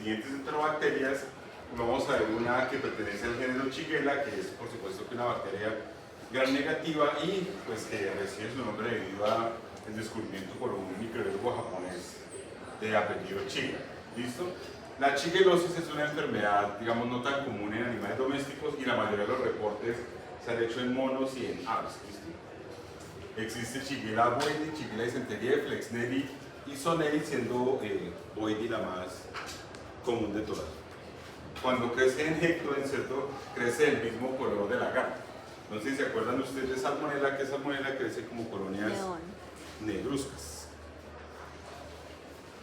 Siguientes enterobacterias, vamos a ver una que pertenece al género Shigella, que es por supuesto que una bacteria gram negativa y pues que recibe su nombre debido al descubrimiento por un microbiólogo japonés de apellido Chiga. ¿Listo? La shigellosis es una enfermedad, digamos, no tan común en animales domésticos y la mayoría de los reportes se han hecho en monos y en aves. ¿Listo? Existe Shigella boidi, Shigella dysenteriae, Flexneri y Soneri, siendo boidi la más común de todas. Cuando crece en Hector, ¿cierto? Crece del mismo color de la gata. No sé si se acuerdan ustedes de Salmonella, que Salmonella crece como colonias negruzcas.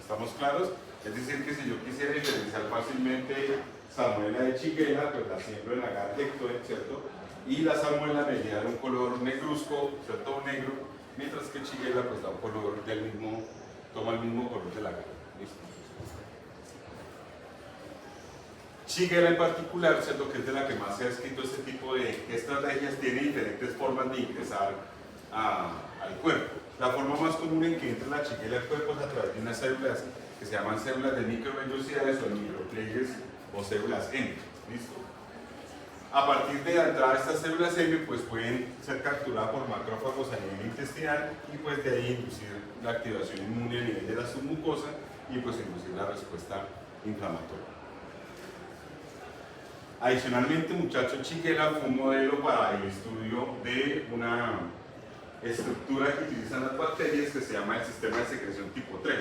¿Estamos claros? Es decir, que si yo quisiera diferenciar fácilmente Salmonella de Shigella, pues la siembro en la gata Hector, ¿cierto? Y la Salmonella me da un color negruzco, ¿cierto? Negro, mientras que Shigella pues da un color del mismo, toma el mismo color de la gata. ¿Listo? Shigella en particular, ¿cierto? Que es de la que más se ha escrito este tipo de estrategias, tiene diferentes formas de ingresar al cuerpo. La forma más común en que entra la Shigella al cuerpo es a través de unas células que se llaman células de microvellosidades o micropliegues o células M. ¿Listo? A partir de la entrada de estas células M, pues pueden ser capturadas por macrófagos a nivel intestinal y pues de ahí inducir la activación inmune a nivel de la submucosa y pues inducir la respuesta inflamatoria. Adicionalmente, muchachos, Shigella fue un modelo para el estudio de una estructura que utilizan las bacterias que se llama el sistema de secreción tipo 3.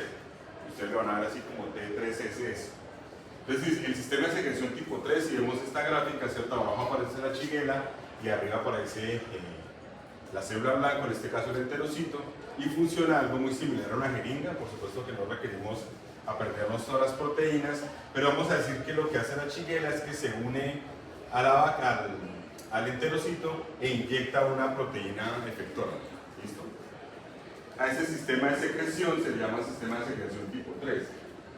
Ustedes lo van a ver así como T3SS. Entonces, el sistema de secreción tipo 3, si vemos esta gráfica, ¿cierto? Abajo aparece la Shigella y arriba aparece la célula blanca, en este caso el enterocito, y funciona algo muy similar a una jeringa. Por supuesto que no requerimos a perdernos todas las proteínas, pero vamos a decir que lo que hace la Shigella es que se une al enterocito e inyecta una proteína efectora. ¿Listo? A ese sistema de secreción se le llama sistema de secreción tipo 3.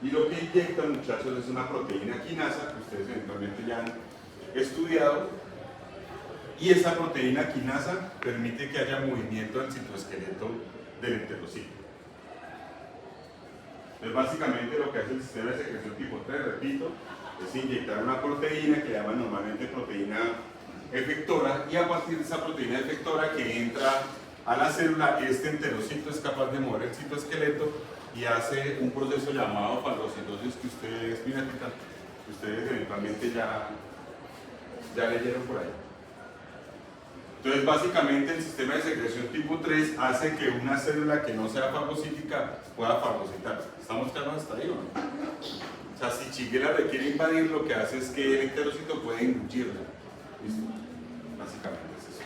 Y lo que inyecta, muchachos, es una proteína quinasa que ustedes eventualmente ya han estudiado. Y esa proteína quinasa permite que haya movimiento del citoesqueleto del enterocito. Entonces, básicamente lo que hace el sistema de secreción tipo 3, repito, es inyectar una proteína que llaman normalmente proteína efectora, y a partir de esa proteína efectora que entra a la célula, este enterocito es capaz de mover el citoesqueleto y hace un proceso llamado fagocitosis que ustedes, miren, que ustedes eventualmente ya leyeron por ahí. Entonces, básicamente el sistema de secreción tipo 3 hace que una célula que no sea fagocítica pueda fagocitar. ¿Estamos claros hasta ahí o no? O sea, si Shigella requiere invadir, lo que hace es que el enterocito puede engullirla. ¿Listo? Básicamente es eso.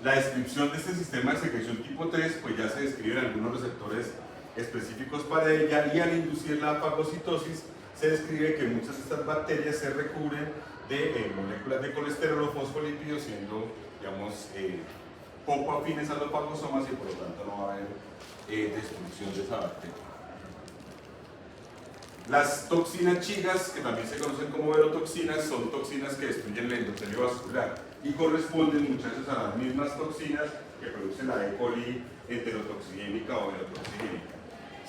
La descripción de este sistema de secreción tipo 3, pues ya se describen algunos receptores específicos para ella, y al inducir la fagocitosis se describe que muchas de estas bacterias se recubren de moléculas de colesterol o fosfolípidos, siendo, digamos, poco afines a los fagosomas, y por lo tanto no va a haber destrucción de esa bacteria. Las toxinas chigas, que también se conocen como verotoxinas, son toxinas que destruyen el endotelio vascular y corresponden, muchachos, a las mismas toxinas que produce la E. coli enterotoxigénica o verotoxigénica.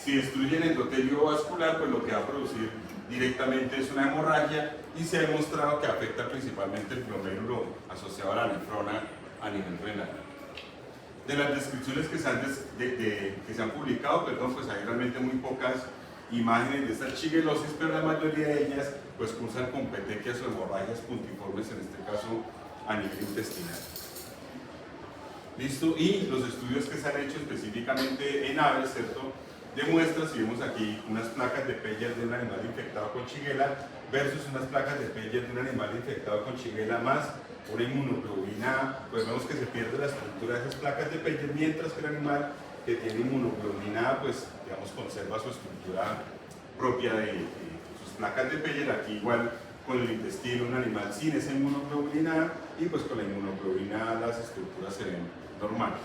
Si destruyen el endotelio vascular, pues lo que va a producir directamente es una hemorragia, y se ha demostrado que afecta principalmente el glomérulo asociado a la nefrona a nivel renal. De las descripciones que se han publicado, pues hay realmente muy pocas imágenes de esta shigellosis, pero la mayoría de ellas pues cursan con petequias o hemorragias puntiformes, en este caso a nivel intestinal. ¿Listo? Y los estudios que se han hecho específicamente en aves, ¿cierto?, demuestran, si vemos aquí, unas placas de Peyer de un animal infectado con Shigella versus unas placas de Peyer de un animal infectado con Shigella más una inmunoglobulina A, pues vemos que se pierde la estructura de esas placas de Peyer, mientras que el animal que tiene inmunoglobulina A, pues digamos, conserva su estructura propia de sus placas de Peyer. Aquí igual con el intestino, un animal sin esa inmunoglobulina A, y pues con la inmunoglobulina A las estructuras se ven normales.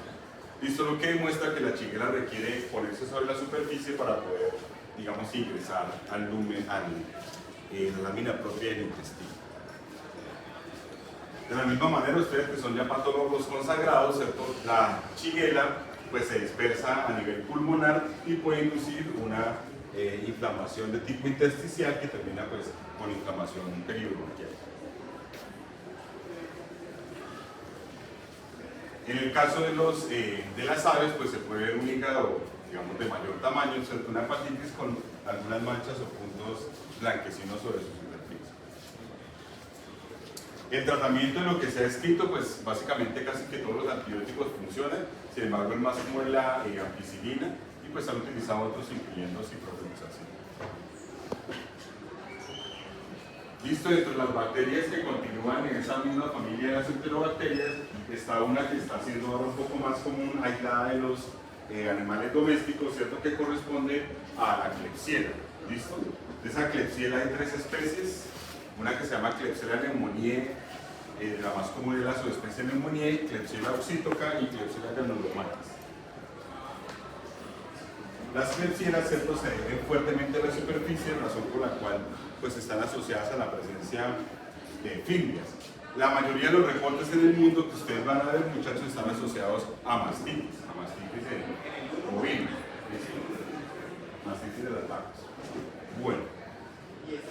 Listo, lo que demuestra que la Shigella requiere ponerse sobre la superficie para poder, digamos, ingresar al lumen, a la lámina propia del intestino. De la misma manera, ustedes que son ya patólogos consagrados, ¿cierto?, la Shigella pues se dispersa a nivel pulmonar y puede inducir una inflamación de tipo intersticial que termina pues con inflamación periurogenital. En el caso de las aves, pues se puede ver un hígado, digamos, de mayor tamaño, una hepatitis con algunas manchas o puntos blanquecinos sobre su superficie. El tratamiento en lo que se ha escrito, pues básicamente casi que todos los antibióticos funcionan, sin embargo el más común es la ampicilina, y pues han utilizado otros incluyendo ciprofloxacin. Listo, dentro de las bacterias que continúan en esa misma familia de las enterobacterias, está una que está siendo ahora un poco más común, aislada de los animales domésticos, ¿cierto? Que corresponde a la Klebsiella. ¿Listo? De esa Klebsiella hay 3 especies, una que se llama Klebsiella pneumoniae, la más común es la subespecie pneumoniae, Klebsiella oxítoca y Klebsiella granulomatis. Las Klebsiellas, ¿cierto?, se adhieren fuertemente a la superficie, razón por la cual pues, están asociadas a la presencia de fimbrias. La mayoría de los reportes en el mundo que ustedes van a ver, muchachos, están asociados a mastitis en bovinos, mastitis de las vacas. Bueno,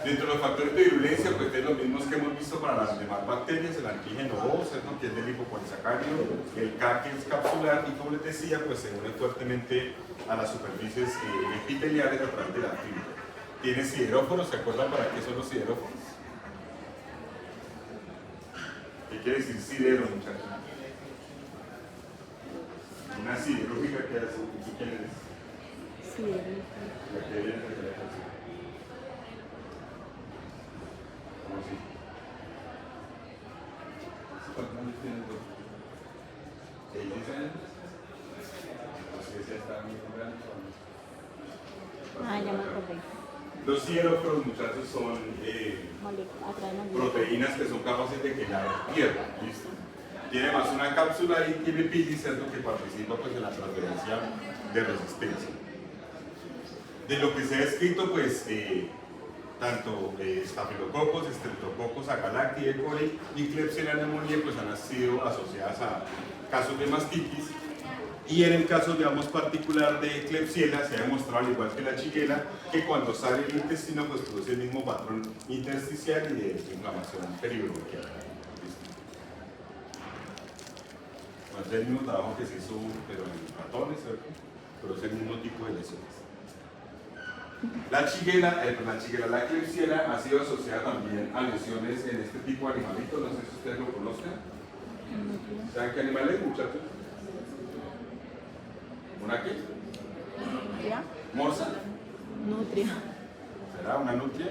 dentro de los factores de virulencia, pues es los mismos que hemos visto para las demás bacterias, el antígeno O, ¿cierto?, que es del lipopolisacárido, el K, que es capsular, y como les decía, pues se une fuertemente a las superficies epiteliales a través de la fibra. Tiene sideróforos, ¿se acuerdan para qué son los sideróforos? ¿Qué quiere decir sidero, muchachos? Una siderúrgica que hace, ¿tú quién eres? Siderúrgica. La que viene de la canción. ¿Cómo así? ¿Cuántos años tienes vos? ¿6 años? Así es, está muy grande. Ya me acordé. Los sideróforos, muchachos, son proteínas que son capaces de quemar tierra, ¿listo? Tiene más una cápsula y tiene pili, ¿cierto?, que participa pues, en la transferencia de resistencia. De lo que se ha escrito, pues, tanto estafilococos, streptococos, agalacti, E. coli y Klebsiella pneumoniae pues, han sido asociadas a casos de mastitis. Y en el caso, digamos, particular de Klebsiella, se ha demostrado, al igual que la Shigella, que cuando sale el intestino, pues produce el mismo patrón intersticial y de inflamación periurogenital. Bueno, es el mismo trabajo que se hizo, pero en ratones, ¿cierto? Pero es el mismo tipo de lesiones. La Klebsiella ha sido asociada también a lesiones en este tipo de animalitos, no sé si ustedes lo conozcan. ¿Saben qué animal es, muchachos? ¿Una qué? ¿Nutria? ¿Morsa? Nutria. ¿Será una nutria?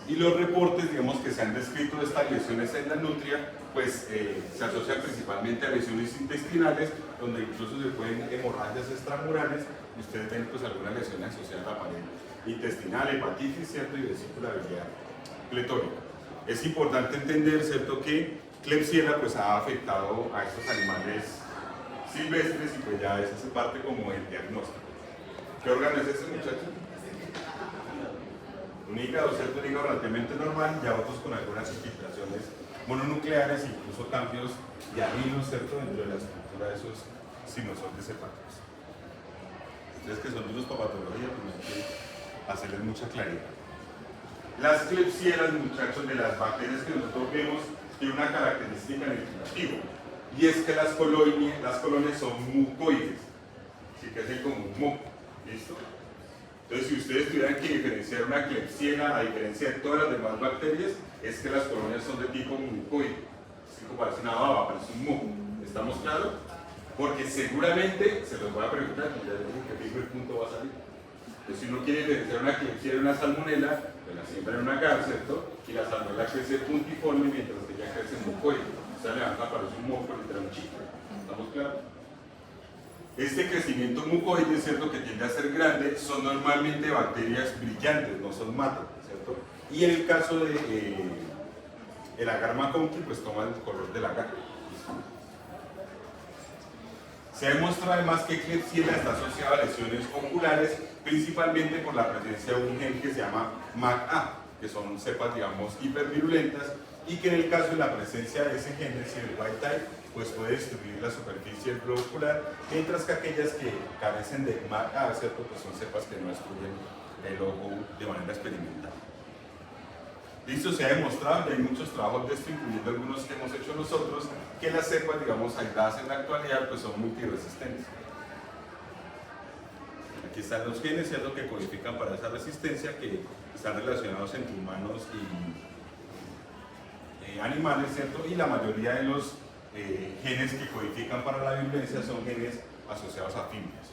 Y los reportes, digamos, que se han descrito de estas lesiones en la nutria, pues se asocian principalmente a lesiones intestinales, donde incluso se pueden hemorragias extramurales, y ustedes ven pues algunas lesiones asociadas a la pared intestinal, hepatitis, ¿cierto?, y vesícula biliar pletórica. Es importante entender, ¿cierto?, que Klebsiella pues ha afectado a estos animales silvestres y pues ya esa es parte como el diagnóstico. ¿Qué órgano es ese, muchacho? Un hígado, ¿cierto? Un hígado relativamente normal, ya otros con algunas infiltraciones mononucleares, incluso cambios de aminos, ¿cierto? Dentro de la estructura de esos sinusoides hepáticos. Ustedes que son de los papatología, pues hay que hacerles mucha claridad. Las Klebsiellas, muchachos, de las bacterias que nosotros vemos, tienen una característica en el cultivo. Y es que las colonias son mucoides, así que hacen como un moco, ¿listo? Entonces, si ustedes tuvieran que diferenciar una Klebsiella a diferencia de todas las demás bacterias, es que las colonias son de tipo mucoide, así como parece una baba, parece un moco. ¿Estamos claros? Porque seguramente se los voy a preguntar, y ya les dije que fijo el punto va a salir. Entonces, si uno quiere diferenciar una Klebsiella de una salmonella, pues la siembra en una gar, ¿cierto? Y la salmonella crece puntiforme mientras que ella crece mucoide. Se levanta, parece un moco, literal un chico. ¿Estamos claros? Este crecimiento mucoide, ¿cierto?, que tiende a ser grande, son normalmente bacterias brillantes, no son mate, ¿cierto? Y en el caso de el agar maconchi, pues toma el color del agar. Se ha demostrado además que Klebsiella está asociada a lesiones oculares, principalmente por la presencia de un gen que se llama MAC-A, que son cepas, digamos, hipervirulentas, y que en el caso de la presencia de ese gen, es decir, el white type, pues puede destruir la superficie del globo ocular, mientras que aquellas que carecen de MAC-A, ¿cierto?, pues son cepas que no destruyen el ojo de manera experimental. Listo, se ha demostrado, y hay muchos trabajos de esto, incluyendo algunos que hemos hecho nosotros, que las cepas, digamos, aisladas en la actualidad, pues son multiresistentes. Aquí están los genes, ¿cierto?, que codifican para esa resistencia, que están relacionados entre humanos y animales, ¿cierto? Y la mayoría de los genes que codifican para la virulencia son genes asociados a fibras.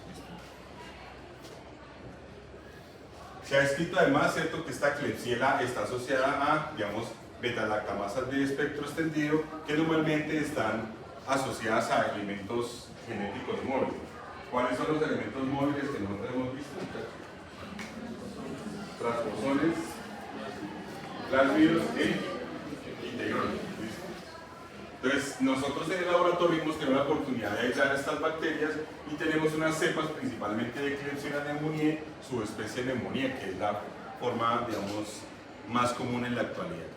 Se ha escrito además, ¿cierto?, que esta Klebsiella está asociada a, digamos, beta-lactamasas de espectro extendido, que normalmente están asociadas a elementos genéticos móviles. ¿Cuáles son los elementos móviles que nosotros hemos visto? Transposones, plásmidos e integrones. Entonces, nosotros en el laboratorio hemos tenido la oportunidad de aislar estas bacterias y tenemos unas cepas principalmente de Klebsiella pneumoniae, subespecie pneumoniae, que es la forma, digamos, más común en la actualidad.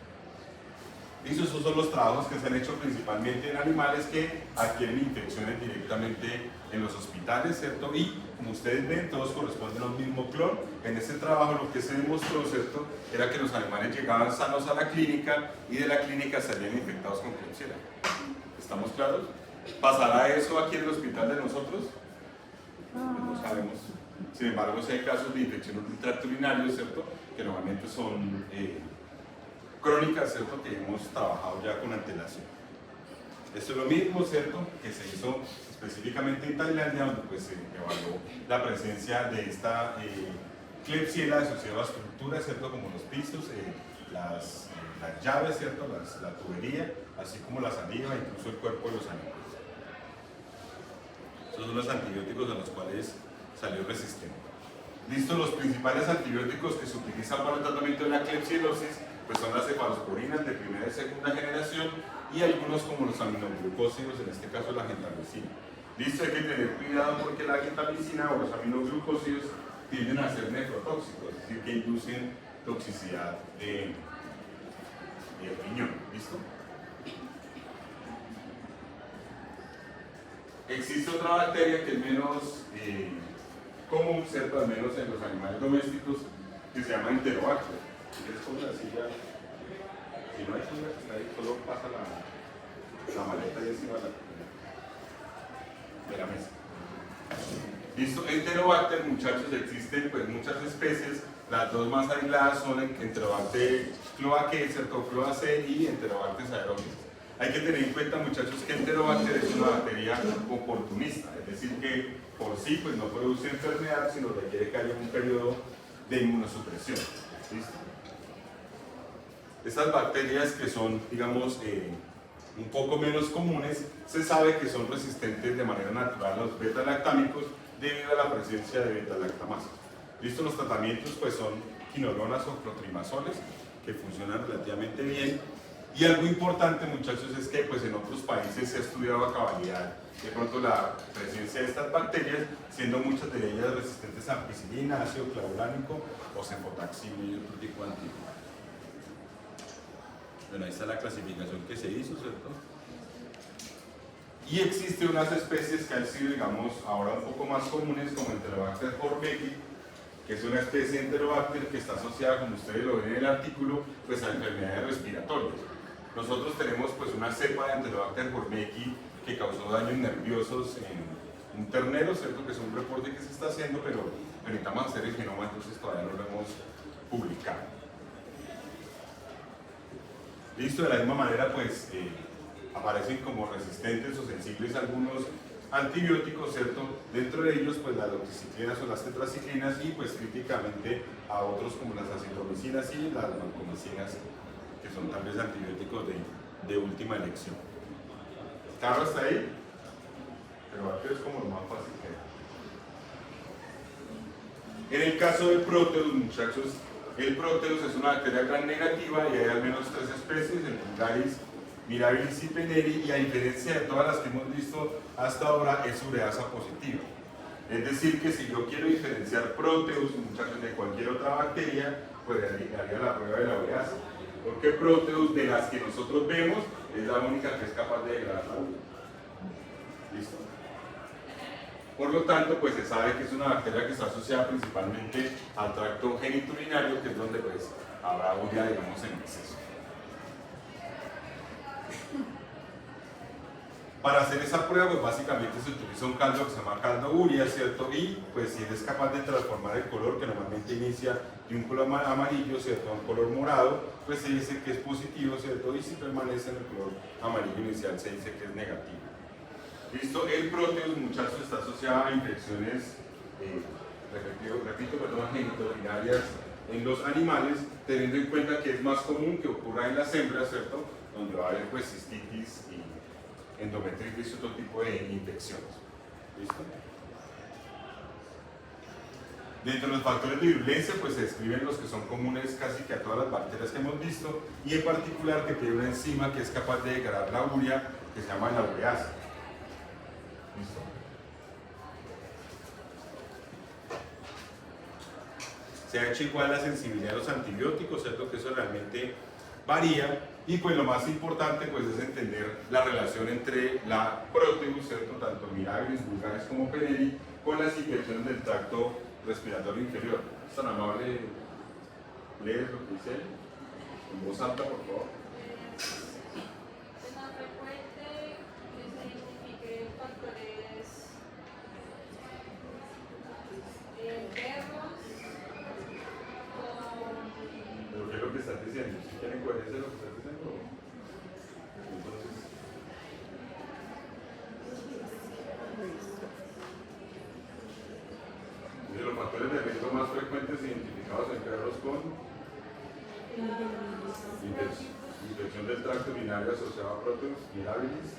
Y esos son los trabajos que se han hecho principalmente en animales que adquieren infecciones directamente en los hospitales, ¿cierto? Y como ustedes ven, todos corresponden al mismo clon. En este trabajo lo que se demostró, ¿cierto?, era que los animales llegaban sanos a la clínica y de la clínica salían infectados con Klebsiella. ¿Estamos claros? ¿Pasará eso aquí en el hospital de nosotros? Pues no sabemos. Sin embargo, si hay casos de infección del tracto urinario, ¿cierto?, que normalmente son crónicas, ¿cierto?, que hemos trabajado ya con antelación. Esto es lo mismo, ¿cierto?, que se hizo específicamente en Tailandia, donde pues se evaluó la presencia de esta Klebsiella asociada a estructuras, ¿cierto?, como los pisos, las llaves, ¿cierto?, la tubería, así como la saliva, incluso el cuerpo de los animales. Estos son los antibióticos a los cuales salió resistente. Listo, los principales antibióticos que se utilizan para el tratamiento de la klebsiellosis pues son las cefalosporinas de primera y segunda generación y algunos como los aminoglucósidos, en este caso la gentamicina. Listo, hay que tener cuidado porque la gentamicina o los aminoglucósidos tienden a ser nefrotóxicos, es decir, que inducen toxicidad de riñón. ¿Listo? Existe otra bacteria que es menos común, ¿cierto?, al menos en los animales domésticos, que se llama Enterobacter. Si quieres poner la silla, si no hay silla que está ahí, solo pasa la maleta ahí encima de la mesa. Listo, Enterobacter, muchachos, existen pues muchas especies. Las dos más aisladas son Enterobacter cloacae, ¿cierto?, cloacae y Enterobacter saccharomyces. Hay que tener en cuenta, muchachos, que Enterobacter es una bacteria oportunista, es decir, que por sí pues, no produce enfermedad, sino requiere que haya un periodo de inmunosupresión. ¿Listo? Estas bacterias que son, digamos, un poco menos comunes, se sabe que son resistentes de manera natural a los beta-lactámicos debido a la presencia de beta-lactamasas. ¿Listo? Los tratamientos pues, son quinolonas o clotrimazoles, que funcionan relativamente bien. Y algo importante, muchachos, es que pues, en otros países se ha estudiado a cabalidad de pronto la presencia de estas bacterias, siendo muchas de ellas resistentes a ampicilina, ácido clavulánico o cefotaxima y otro tipo de antídotos. Bueno, ahí está la clasificación que se hizo, ¿cierto? Y existen unas especies que han sido, digamos, ahora un poco más comunes, como Enterobacter horbecki, que es una especie de Enterobacter que está asociada, como ustedes lo ven en el artículo, pues a enfermedades respiratorias. Nosotros tenemos pues una cepa de Enterobacter horbecki que causó daños nerviosos en un ternero, ¿cierto?, que es un reporte que se está haciendo, pero necesitamos hacer el genoma, entonces todavía no lo hemos publicado. Listo, de la misma manera, pues aparecen como resistentes o sensibles a algunos antibióticos, ¿cierto? Dentro de ellos, pues las doxiciclinas o las tetraciclinas y pues críticamente a otros como las acitromicinas y las vancomicinas, que son tal vez antibióticos de última elección. ¿Claro hasta ahí? Pero aquí es como lo más fácil que hay. En el caso del Proteus, muchachos, el Proteus es una bacteria gram negativa y hay al menos 3 especies, el Vulgaris, Mirabilis y Peneri, y a diferencia de todas las que hemos visto hasta ahora, es ureasa positiva. Es decir, que si yo quiero diferenciar Proteus, muchachos, de cualquier otra bacteria, pues haría la prueba de la ureasa. Porque Proteus, de las que nosotros vemos, es la única que es capaz de degradar la urea. ¿Listo? Por lo tanto, pues se sabe que es una bacteria que está asociada principalmente al tracto genitourinario, que es donde pues habrá urea, digamos, en exceso. Para hacer esa prueba, pues básicamente se utiliza un caldo que se llama caldo urea, ¿cierto? Y pues si eres capaz de transformar el color, que normalmente inicia de un color amarillo, ¿cierto?, a un color morado, pues se dice que es positivo, ¿cierto? Y si permanece en el color amarillo inicial, se dice que es negativo. ¿Listo? El Proteus, muchachos, está asociado a infecciones, genitourinarias en los animales, teniendo en cuenta que es más común que ocurra en las hembras, ¿cierto?, donde va a haber pues cistitis y endometritis y otro tipo de infecciones. ¿Listo? Dentro de los factores de virulencia, pues se describen los que son comunes casi que a todas las bacterias que hemos visto, y en particular que tiene una enzima que es capaz de degradar la urea, que se llama la ureasa. ¿Listo? Se ha hecho igual la sensibilidad a los antibióticos, ¿cierto?, que eso realmente varía, y pues lo más importante pues es entender la relación entre la Proteus, ¿cierto?, tanto mirabilis, vulgaris como peneri, con las infecciones del tracto respiratorio inferior. ¿Es tan amable leer lo que dice en voz alta, por favor? Es más frecuente que se identifiquen factores en perros ¿Pero qué es lo que estás diciendo? ¿Si quieren coherencia de lo que estás diciendo? Entonces, de los factores de riesgo más frecuentes identificados en perros con infección del tracto urinario asociado a Proteus mirabilis,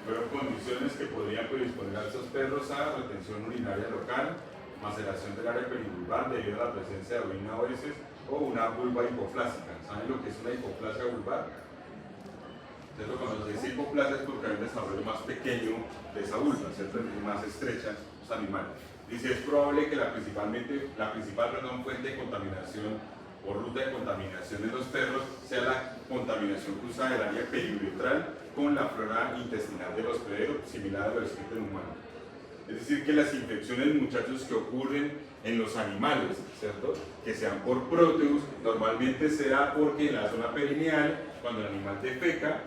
fueron condiciones que podrían predisponer a esos perros a retención urinaria local, maceración del área perivulvar debido a la presencia de orina o heces, o una vulva hipoplásica. ¿Saben lo que es una hipoplasia vulvar? ¿Cierto? Cuando se dice hipoplasia es porque hay un desarrollo más pequeño de esa vulva, ¿cierto? Es más estrecha los animales. Dice, es probable que la principal fuente de contaminación o ruta de contaminación en los perros sea la contaminación cruzada del área periuretral con la flora intestinal del hospedero, similar a lo descrito en humanos. Es decir, que las infecciones, muchachos, que ocurren en los animales, ¿cierto?, que sean por Proteus, normalmente se da porque en la zona perineal, cuando el animal defeca,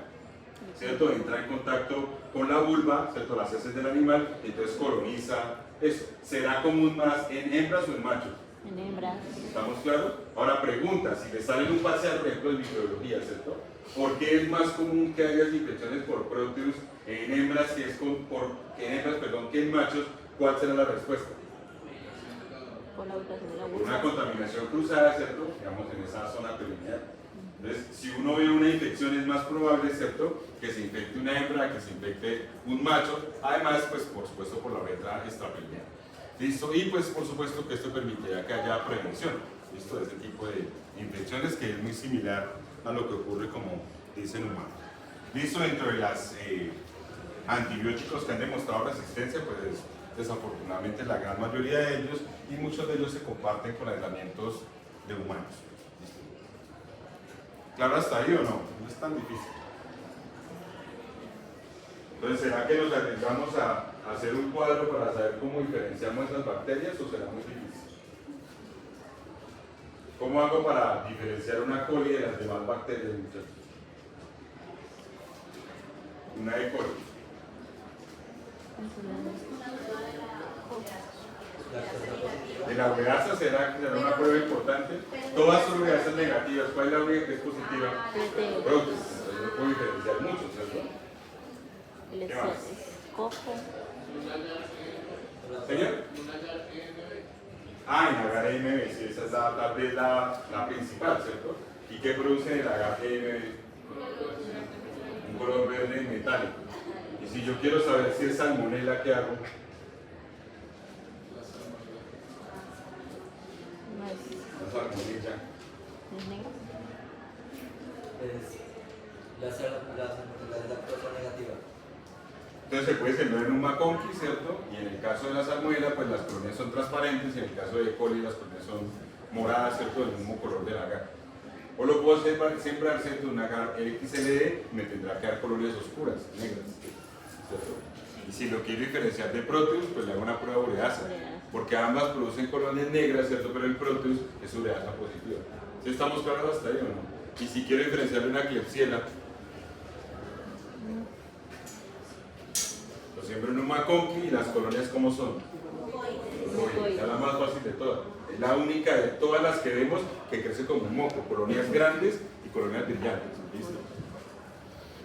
¿cierto?, entra en contacto con la vulva, ¿cierto?, las heces del animal, entonces coloniza eso. ¿Será común más en hembras o en machos? En hembras. ¿Estamos claros? Ahora pregunta, si le sale un parcial, por ejemplo, de microbiología, ¿cierto?, ¿por qué es más común que haya infecciones por Proteus en hembras que en machos? ¿Cuál será la respuesta? Por la ubicación de la Una vulva. contaminación cruzada, ¿cierto?, digamos en esa zona perineal. Entonces, si uno ve una infección es más probable, ¿cierto?, que se infecte una hembra, que se infecte un macho, además, pues por supuesto por la uretra extraperineal. ¿Listo? Y pues por supuesto que esto permitirá que haya prevención, ¿listo?, de este tipo de infecciones, que es muy similar a lo que ocurre, como dicen humanos. ¿Listo? Dentro de los antibióticos que han demostrado resistencia, pues desafortunadamente la gran mayoría de ellos, y muchos de ellos se comparten con aislamientos de humanos. ¿Listo? ¿Claro hasta ahí o no? No es tan difícil. Entonces, ¿será que nos arriesgamos a hacer un cuadro para saber cómo diferenciamos esas bacterias o será muy difícil? ¿Cómo hago para diferenciar una coli de las demás bacterias, muchachos? Una E. coli. De la ureasa será una prueba importante. Todas son ureasas negativas. ¿Cuál es la única que es positiva? Proteus. Entonces no puedo diferenciar mucho, ¿cierto? El ¿Qué más? cojo. ¿Señor? Ah, en agar MB, sí, esa es tal vez la principal, ¿cierto? ¿Y qué produce el agar MB? Un color verde metálico. Y si yo quiero saber si es salmonela, ¿qué hago? No es, La salmonella. es negro. La lactosa negativa. Entonces se puede sembrar en un maconqui, ¿cierto? Y en el caso de la salmonella, pues las colonias son transparentes, y en el caso de E. coli las colonias son moradas, ¿cierto?, del mismo color del agar. O lo puedo hacer para sembrar, ¿cierto? Una XLD me tendrá que dar colonias oscuras, negras, ¿cierto? Y si lo quiero diferenciar de Proteus, pues le hago una prueba ureasa, porque ambas producen colonias negras, ¿cierto? Pero el Proteus es ureasa positiva. ¿Sí estamos claros hasta ahí o no? Y si quiero diferenciarle una Klebsiella, lo siembro en un maconqui y las colonias ¿cómo son? Es la más fácil de todas. Es la única de todas las que vemos que crece como un moco, colonias grandes y colonias brillantes. ¿Listo?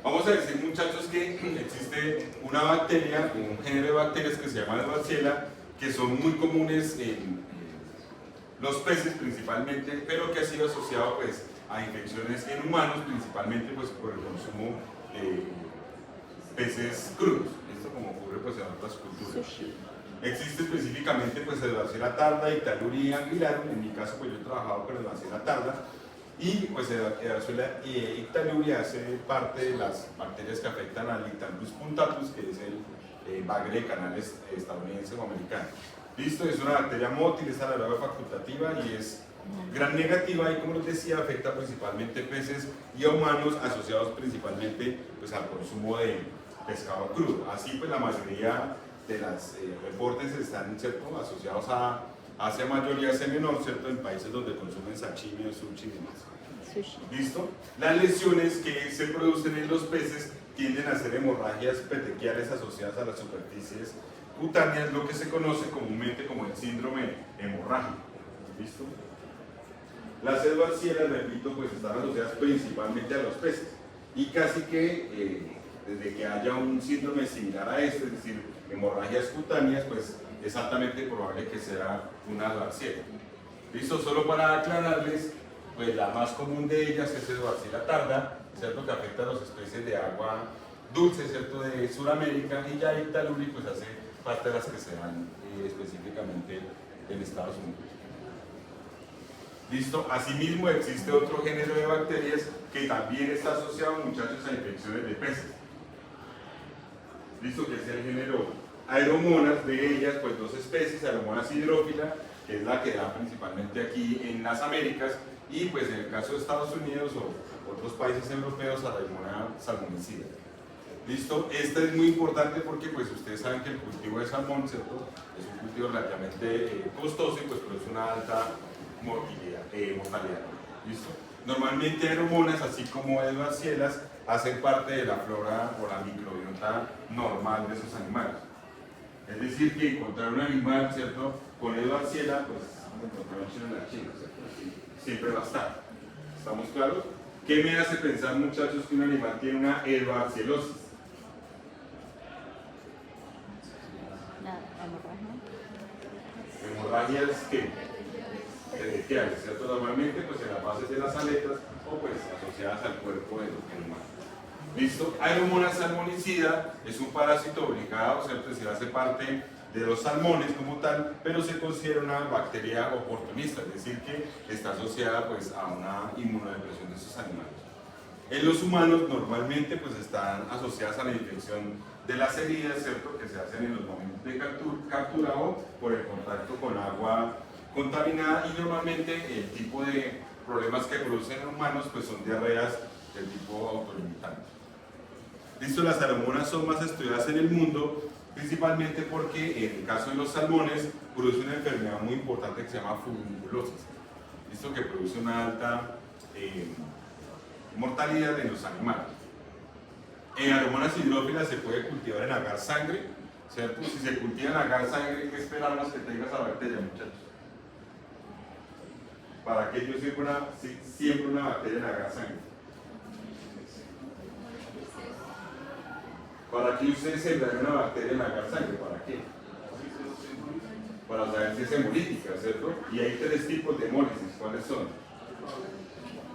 Vamos a decir, muchachos, que existe una bacteria, un género de bacterias que se llama Klebsiella, que son muy comunes en los peces principalmente, pero que ha sido asociado pues, a infecciones en humanos, principalmente pues, por el consumo de peces crudos. Esto como ocurre pues, en otras culturas. Existe específicamente pues Edwardsella tarda, Ictaluria anguilarum. En mi caso pues yo he trabajado con Edwardsella tarda y pues Edwardsella Ictaluria hace parte de las bacterias que afectan al Ictalurus puntatus, que es el bagre de canales estadounidense o americano. Listo, es una bacteria mótil, es anaeroba facultativa y es gran negativa y como les decía afecta principalmente peces y a humanos asociados principalmente pues, al consumo de pescado crudo. Así pues la mayoría de los reportes están, ¿cierto?, asociados a Asia Mayor y Asia Menor, ¿cierto?, en países donde consumen sashimi o sushi y demás. ¿Listo? Las lesiones que se producen en los peces tienden a ser hemorragias petequiales asociadas a las superficies cutáneas, lo que se conoce comúnmente como el síndrome hemorrágico. ¿Listo? Las Edwardsiellas, repito, pues están asociadas principalmente a los peces y casi que desde que haya un síndrome similar a este, es decir, hemorragias cutáneas, pues es altamente probable que sea una Edwardsiella. ¿Listo? Solo para aclararles, pues la más común de ellas es Edwardsella tarda, ¿cierto?, que afecta a las especies de agua dulce, ¿cierto?, de Sudamérica, y ya Ictaluri pues hace parte de las que se dan específicamente en Estados Unidos. ¿Listo? Asimismo existe otro género de bacterias que también está asociado, muchachos, a infecciones de peces. ¿Listo? Que es el género Aeromonas, de ellas pues dos especies, Aeromonas hydrophila, que es la que da principalmente aquí en las Américas, y pues en el caso de Estados Unidos o otros países europeos, Aeromona salmonicida. ¿Listo? Este es muy importante porque pues ustedes saben que el cultivo de salmón, ¿cierto?, es un cultivo relativamente costoso y pues produce una alta mortalidad. ¿Listo? Normalmente Aeromonas, así como Edwardsiellas, hacen parte de la flora o la microbiota normal de esos animales. Es decir, que encontrar un animal, ¿cierto?, con Edwardsella, pues encontrar un chino en la China, ¿cierto? Siempre va a estar. ¿Estamos claros? ¿Qué me hace pensar, muchachos, que un animal tiene una edwardsielosis? Hemorragias que petequiales, ¿cierto? Normalmente pues en las bases de las aletas o pues asociadas al cuerpo del humano. ¿Listo? Aeromonas salmonicida es un parásito obligado, ¿cierto? Es decir, hace parte de los salmones como tal, pero se considera una bacteria oportunista, es decir, que está asociada pues a una inmunodepresión de estos animales. En los humanos normalmente pues están asociadas a la infección de las heridas, ¿cierto?, que se hacen en los momentos de captura o por el contacto con agua contaminada, y normalmente el tipo de problemas que producen en humanos pues son diarreas del tipo autolimitante. Listo, las aeromonas son más estudiadas en el mundo, principalmente porque en el caso de los salmones produce una enfermedad muy importante que se llama furunculosis. Listo, que produce una alta mortalidad en los animales. En Aeromonas hydrophila se puede cultivar en agar sangre, ¿cierto? Si se cultiva en agar sangre, ¿qué esperamos que tenga esa bacteria, muchachos? ¿Para qué yo siempre una bacteria en agar sangre? ¿Para qué ustedes sembrarían una bacteria en agar sangre? ¿Para qué? Para saber si es hemolítica, ¿cierto? Y hay tres tipos de hemólisis. ¿Cuáles son?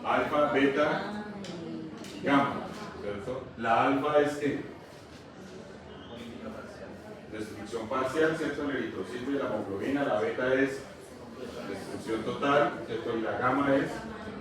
Alfa, beta y gamma, ¿cierto? La alfa es ¿qué? Destrucción parcial, ¿cierto? El eritrocito y la hemoglobina. La beta es destrucción total, ¿cierto? Y la gamma es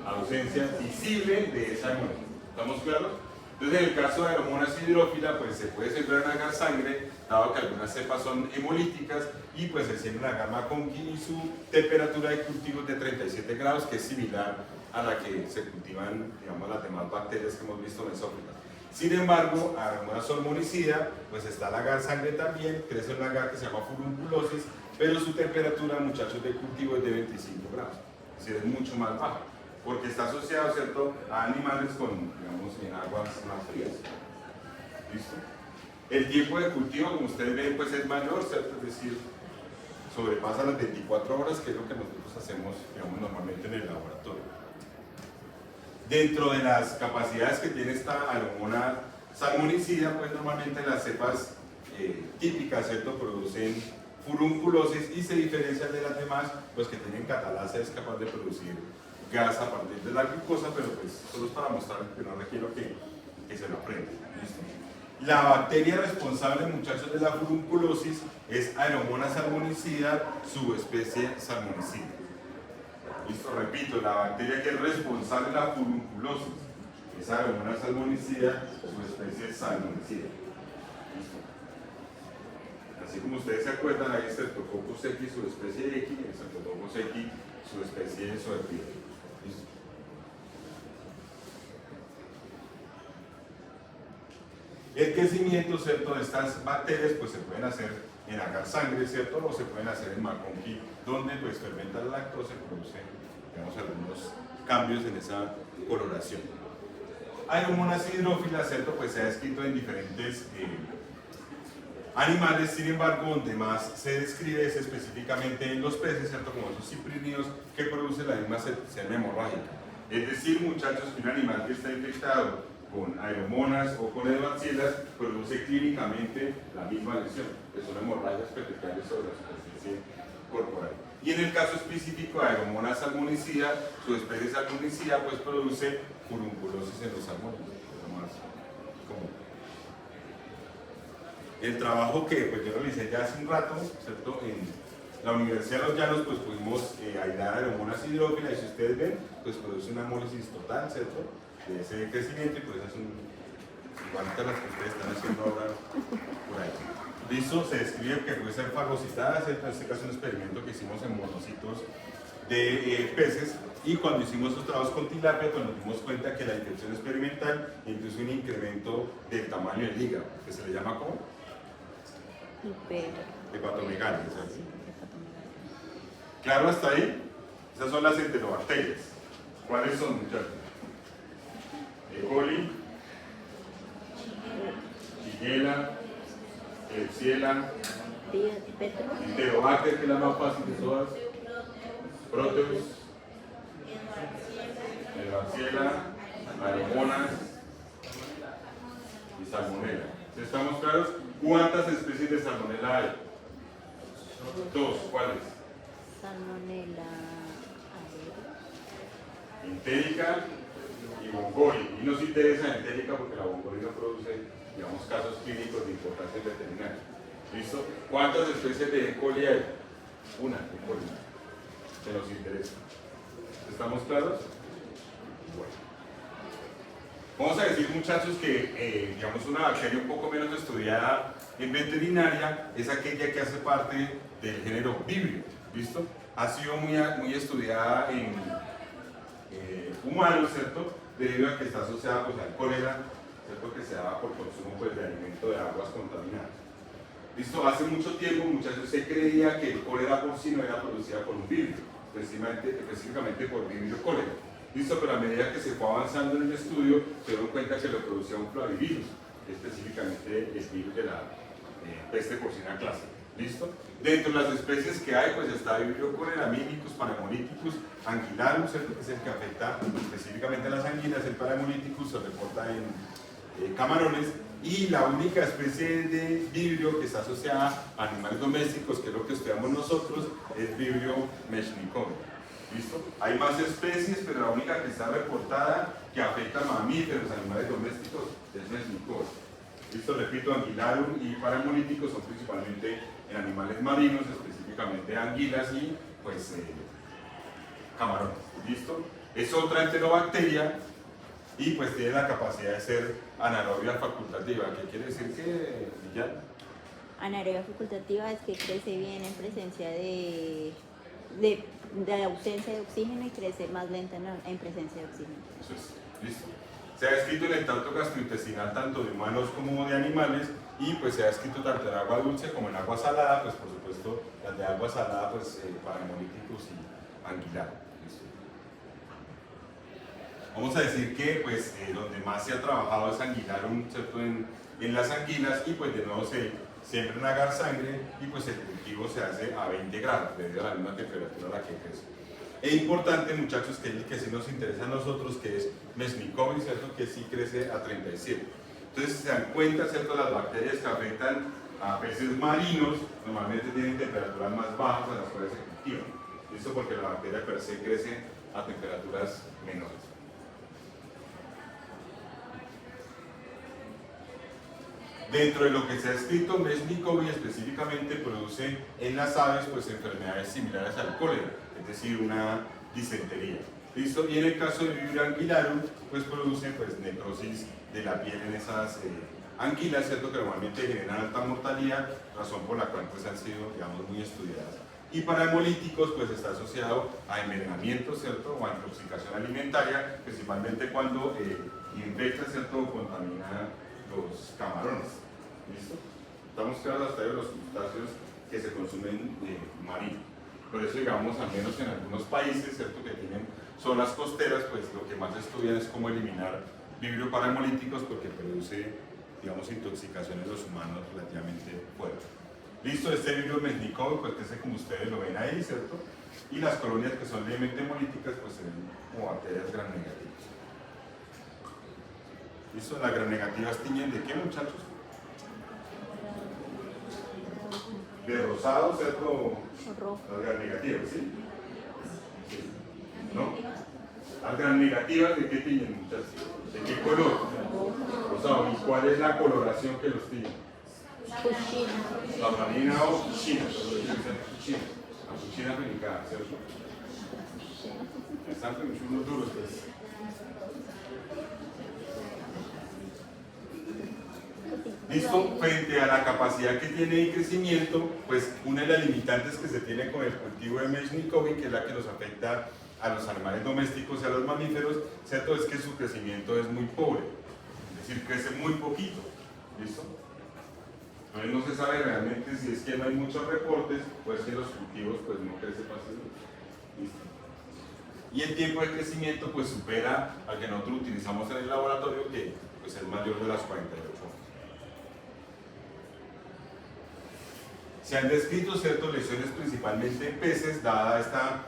ausencia visible de esa hemólisis. ¿Estamos claros? Entonces, en el caso de Aeromonas hydrophila, pues se puede sembrar en agar sangre, dado que algunas cepas son hemolíticas, y pues se siembra en agar maconqui y su temperatura de cultivo es de 37 grados, que es similar a la que se cultivan, digamos, las demás bacterias que hemos visto mesófilas. Sin embargo, Aeromonas hormonicida, pues está el agar sangre también, crece un agar que se llama furunculosis, pero su temperatura, muchachos, de cultivo es de 25 grados, es decir, es mucho más baja, porque está asociado, ¿cierto?, a animales con, digamos, en aguas más frías. ¿Listo? El tiempo de cultivo, como ustedes ven, pues es mayor, ¿cierto? Es decir, sobrepasa las 24 horas, que es lo que nosotros hacemos, digamos, normalmente en el laboratorio. Dentro de las capacidades que tiene esta Aeromona salmonicida, pues normalmente las cepas típicas, ¿cierto?, producen furunculosis y se diferencian de las demás, pues que tienen catalasa, es capaz de producir gas a partir de la glucosa, pero pues solo es para mostrar que no requiero que se lo aprendan. ¿Listo? La bacteria responsable, muchachos, de la furunculosis es Aeromonas salmonicida, subespecie salmonicida. Listo, repito, la bacteria que es responsable de la furunculosis es Aeromonas salmonicida, subespecie salmonicida. ¿Listo? Así como ustedes se acuerdan, ahí está Streptococcus X, subespecie X, y Streptococcus X, subespecie Zoetropoda. ¿Listo? El crecimiento, ¿cierto?, de estas bacterias pues se pueden hacer en agar sangre, ¿cierto?, o se pueden hacer en McConkey, donde pues fermenta la lactosa y produce, digamos, algunos cambios en esa coloración. Aeromonas hidrófilas, ¿cierto?, pues se ha descrito en diferentes animales, sin embargo, donde más se describe es específicamente en los peces, ¿cierto?, como esos ciprínidos que producen la misma septicemia hemorrágica. Es decir, muchachos, que un animal que está infectado con aeromonas o con edwardzilas produce clínicamente la misma lesión, que son hemorragias periciales sobre la superficie corporal. Y en el caso específico de Aeromonas salmonicida, su especie salmonicida pues produce furunculosis en los salmones, lo más común. El trabajo que pues, yo realicé ya hace un rato, ¿cierto?, en la Universidad de Los Llanos, pues pudimos aislar Aeromonas hidrófilas y si ustedes ven, pues produce una hemólisis total, ¿cierto?, de ese crecimiento y pues es igual que las que ustedes están haciendo ahora por ahí. Listo, se describe que puede ser fagocitada, ¿cierto? En este caso un experimento que hicimos en monocitos de peces y cuando hicimos estos trabajos con tilapia pues nos dimos cuenta que la infección experimental induce un incremento del tamaño del hígado, que se le llama ¿cómo? Hepatomegalia, ¿sabes? Sí, hepatomegalia. ¿Claro hasta ahí? Esas son las enterobacterias. ¿Cuáles son, muchachos? E. coli, Shigella, Klebsiella, Enterobacter, que es la más fácil de todas, Proteus, Edwardziella, Aeromonas y Salmonella. ¿Estamos claros? ¿Cuántas especies de Salmonella hay? Dos, ¿cuáles? Salmonella Entérica y Bongori. Y nos interesa entérica porque la Bongori no produce, digamos, casos clínicos de importancia veterinaria. ¿Listo? ¿Cuántas especies de E. coli hay? Una E. coli. Que nos interesa. ¿Estamos claros? Bueno. Vamos a decir, muchachos, que digamos una bacteria un poco menos estudiada en veterinaria es aquella que hace parte del género Vibrio. ¿Listo? Ha sido muy estudiada en humanos, ¿cierto? Debido a que está asociada pues, al cólera, ¿cierto? Que se da por consumo pues, de alimento de aguas contaminadas. ¿Listo? Hace mucho tiempo, muchachos, se creía que el cólera por sí no era producida por un vibrio, específicamente por Vibrio cólera. ¿Listo? Pero a medida que se fue avanzando en el estudio, se dieron cuenta que lo producía un flavivirus, específicamente el virus de la peste porcina clásica. ¿Listo? Dentro de las especies que hay, pues está Vibrio cólera, Mimicus, Parahemolíticus, Anguilarum, ¿cierto? Que es el que afecta específicamente a las anguilas. El Parahemolíticus se reporta en camarones. Y la única especie de vibrio que está asociada a animales domésticos, que es lo que estudiamos nosotros, es Vibrio mechnicorum. ¿Listo? Hay más especies, pero la única que está reportada que afecta a mamíferos, animales domésticos, es mechnicorum. ¿Listo? Repito, Anguilarum y Parahemolíticos son principalmente en animales marinos, específicamente anguilas y pues camarones. ¿Listo? Es otra enterobacteria y pues tiene la capacidad de ser anaerobia facultativa. ¿Qué quiere decir que ya? anaerobia facultativa es que crece bien en presencia de ausencia de oxígeno y crece más lenta en presencia de oxígeno. Eso es, listo. Se ha descrito en el tracto gastrointestinal tanto de humanos como de animales y pues se ha descrito tanto en agua dulce como en agua salada, pues por supuesto las de agua salada pues para hemolíticos y anguilar. ¿Listo? Vamos a decir que pues donde más se ha trabajado es anguilarum, ¿cierto? En las anguilas y pues de nuevo se siembra en agar sangre y pues el cultivo se hace a 20 grados, debido a la misma temperatura a la que crece. Es importante, muchachos, que es el que sí nos interesa a nosotros, que es Mesnicovi, ¿cierto? Que sí crece a 37. Entonces se dan cuenta, ¿cierto? Las bacterias que afectan a peces marinos normalmente tienen temperaturas más bajas a las cuales se cultivan. Esto porque la bacteria per se crece a temperaturas menores. Dentro de lo que se ha escrito, Mesnicovi específicamente produce en las aves pues, enfermedades similares al cólera, es decir, una disentería. ¿Listo? Y en el caso de Vibrio anguilarum, pues produce pues, necrosis de la piel en esas anguilas, ¿cierto? Que normalmente generan alta mortalidad, razón por la cual pues, han sido, digamos, muy estudiadas. Y para hemolíticos, pues está asociado a envenenamiento, ¿cierto? O a intoxicación alimentaria, principalmente cuando infecta, ¿cierto? O contamina los camarones. ¿Listo? Estamos claros hasta de los crustáceos que se consumen marinos. Por eso, digamos, al menos en algunos países, ¿cierto? Que tienen zonas costeras, pues lo que más estudian es cómo eliminar vibrio para hemolíticos porque produce, digamos, intoxicación en los humanos relativamente fuerte. Listo, este vibrio Mesnicovi, pues crece como ustedes lo ven ahí, ¿cierto? Y las colonias que son levemente hemolíticas, pues se ven como bacterias gram negativas. ¿Listo? Las gram negativas tiñen de qué, muchachos? De rosado, ¿cierto? Rojo. Las gram negativas, ¿sí? Sí. ¿No? Las gram negativas, ¿de qué tiñen, muchachos? ¿De qué color? Rosado. ¿Y cuál es la coloración que los tiñe? La marina o China. La fuchina penicada, ¿cierto? Están con unos duros, pues. Listo, frente a la capacidad que tiene de crecimiento, pues una de las limitantes que se tiene con el cultivo de Mesnicovi, que es la que nos afecta a los animales domésticos y a los mamíferos, ¿cierto? Es que su crecimiento es muy pobre, es decir, crece muy poquito, ¿listo? Entonces no se sabe realmente si es que no hay muchos reportes, pues que los cultivos pues no crecen fácilmente, ¿listo? Y el tiempo de crecimiento pues supera al que nosotros utilizamos en el laboratorio, que pues es mayor de las 48 horas. Se han descrito, ¿cierto?, lesiones principalmente en peces, dada esta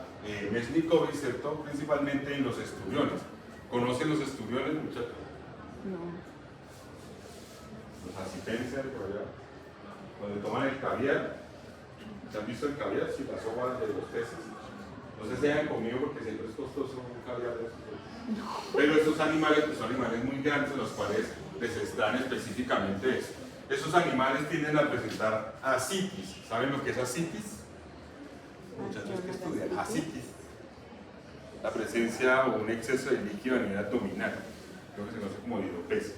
Mesnicovi, ¿cierto?, principalmente en los esturiones. ¿Conocen los esturiones, muchachos? No. Los asipenses, por allá, donde toman el caviar. ¿Se han visto el caviar? Sí, las hojas de los peces. No sé si hayan comido porque siempre es costoso un caviar de esos. Pero esos animales pues, son animales muy grandes, en los cuales les extraen específicamente eso. Esos animales tienden a presentar ascitis. ¿Saben lo que es ascitis? Muchachos que estudian ascitis. La presencia o un exceso de líquido a nivel abdominal. Creo que se conoce como hidropesia.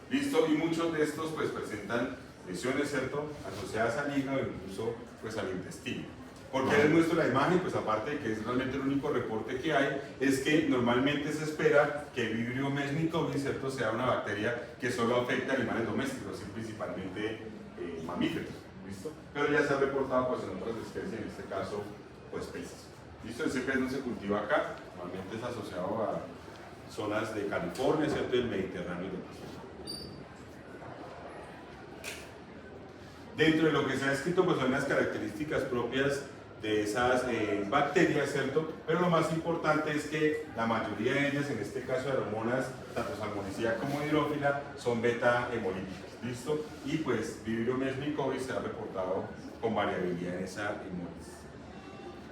¿Listo? Y muchos de estos pues presentan lesiones, ¿cierto? Asociadas al hígado e incluso pues al intestino. ¿Por qué les muestro la imagen? Pues aparte de que es realmente el único reporte que hay, es que normalmente se espera que el Vibrio Mesnicovi, ¿cierto?, sea una bacteria que solo afecta a animales domésticos, y principalmente mamíferos, ¿listo? Pero ya se ha reportado pues, en otras especies, en este caso, pues peces. ¿Listo? Ese pez no se cultiva acá, normalmente es asociado a zonas de California, ¿cierto?, del Mediterráneo y demás. Dentro de lo que se ha escrito, pues son las características propias de esas bacterias, ¿cierto? Pero lo más importante es que la mayoría de ellas, en este caso de hormonas, tanto salmonicida como hidrófila, son beta hemolíticas, ¿listo? Y pues Vibrio Mesnicovi se ha reportado con variabilidad en esa hemólisis.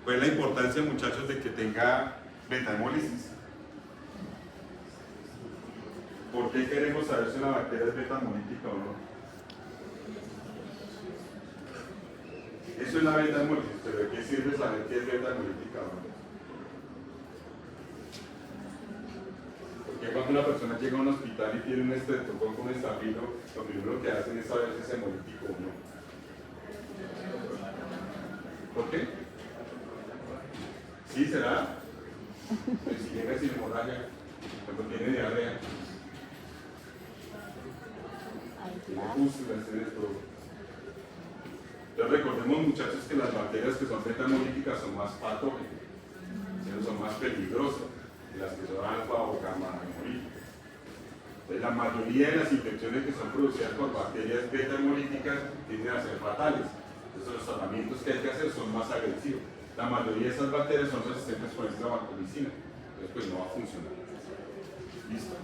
¿Cuál es la importancia, muchachos, de que tenga beta hemólisis? ¿Por qué queremos saber si una bacteria es beta hemolítica o no? Eso es la beta hemólisis, pero ¿de qué sirve saber qué es beta hemolítica o no? Porque cuando una persona llega a un hospital y tiene un estreptococco con estafilo, lo primero que hacen es saber si es hemolítico o no. ¿Por qué? ¿Sí será? Pues si llega sin hemorragia, cuando tiene diarrea, tiene pústulas, tiene todo. Entonces recordemos, muchachos, que las bacterias que son beta-hemolíticas son más patógenas, son más peligrosas que las que son alfa o gamma-hemolíticas. Entonces la mayoría de las infecciones que son producidas por bacterias beta-hemolíticas tienden a ser fatales. Entonces los tratamientos que hay que hacer son más agresivos. La mayoría de esas bacterias son resistentes por esta vancomicina. Entonces pues no va a funcionar. ¿Listo?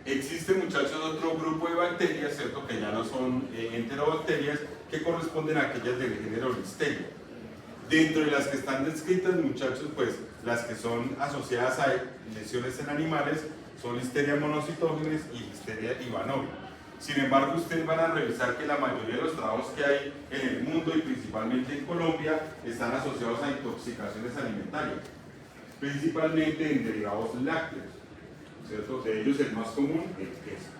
Existe, muchachos, otro grupo de bacterias, ¿cierto? Que ya no son enterobacterias, que corresponden a aquellas del género Listeria. Dentro de las que están descritas, muchachos, pues las que son asociadas a lesiones en animales son Listeria monocytogenes y Listeria ivanovi. Sin embargo, ustedes van a revisar que la mayoría de los trabajos que hay en el mundo y principalmente en Colombia están asociados a intoxicaciones alimentarias, principalmente en derivados lácteos, ¿cierto? De ellos el más común, el queso.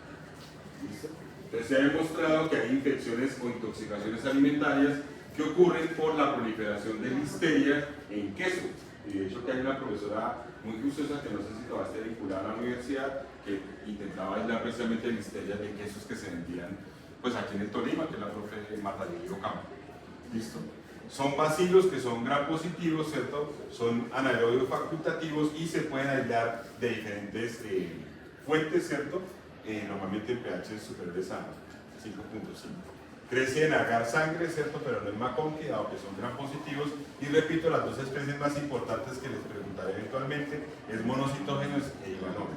¿Listo? Entonces se ha demostrado que hay infecciones o intoxicaciones alimentarias que ocurren por la proliferación de listeria en queso. Y de hecho que hay una profesora muy juiciosa, que no sé si todavía está vinculada a la universidad, que intentaba aislar precisamente listeria de quesos que se vendían pues aquí en el Tolima, que es la profe Martarillo Campo. ¿Listo? Son bacilos que son gram positivos, ¿cierto? Son anaerobios facultativos y se pueden aislar de diferentes fuentes, ¿cierto? Normalmente en pH superiores a 5.5. Crece en agar sangre, ¿cierto? Pero no en McConkey, dado que son gram positivos. Y repito, las dos especies más importantes que les preguntaré eventualmente es monocitógenos e ivanovi.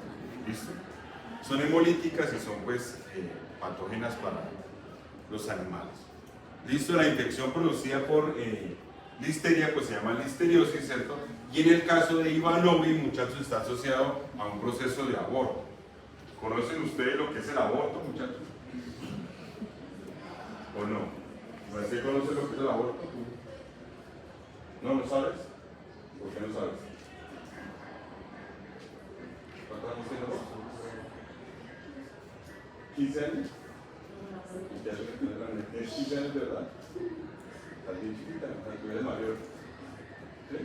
¿Listo? Son hemolíticas y son pues patógenas para los animales. Listo, la infección producida por listeria pues se llama listeriosis, ¿cierto? Y en el caso de ivanovi, muchachos, está asociado a un proceso de aborto. ¿Conocen ustedes lo que es el aborto, muchachos? ¿O no? ¿Usted conoce lo que es el aborto? ¿No lo sabes? ¿Por qué no sabes? ¿Cuántos años tienes? ¿15 años? ¿Tienes 15 años de verdad? Estás bien chiquita, tú eres mayor. ¿Sí?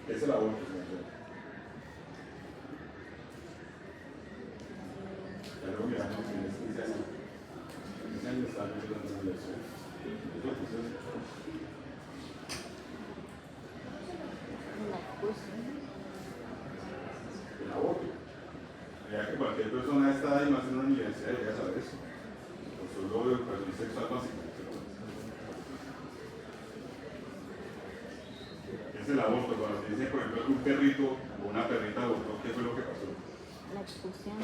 ¿Qué es el aborto, señor? Ya lo miramos, tienes 15 años. 15 años estás viendo la universidad. ¿Es lo que sucede? El aborto. Ya que cualquier persona de esta edad y más en una universidad debería saber eso. Por solo de educación sexual básica. Es el aborto. Cuando se dice, por ejemplo, que un perrito o una perrita abortó, ¿qué fue lo que pasó? La expulsión.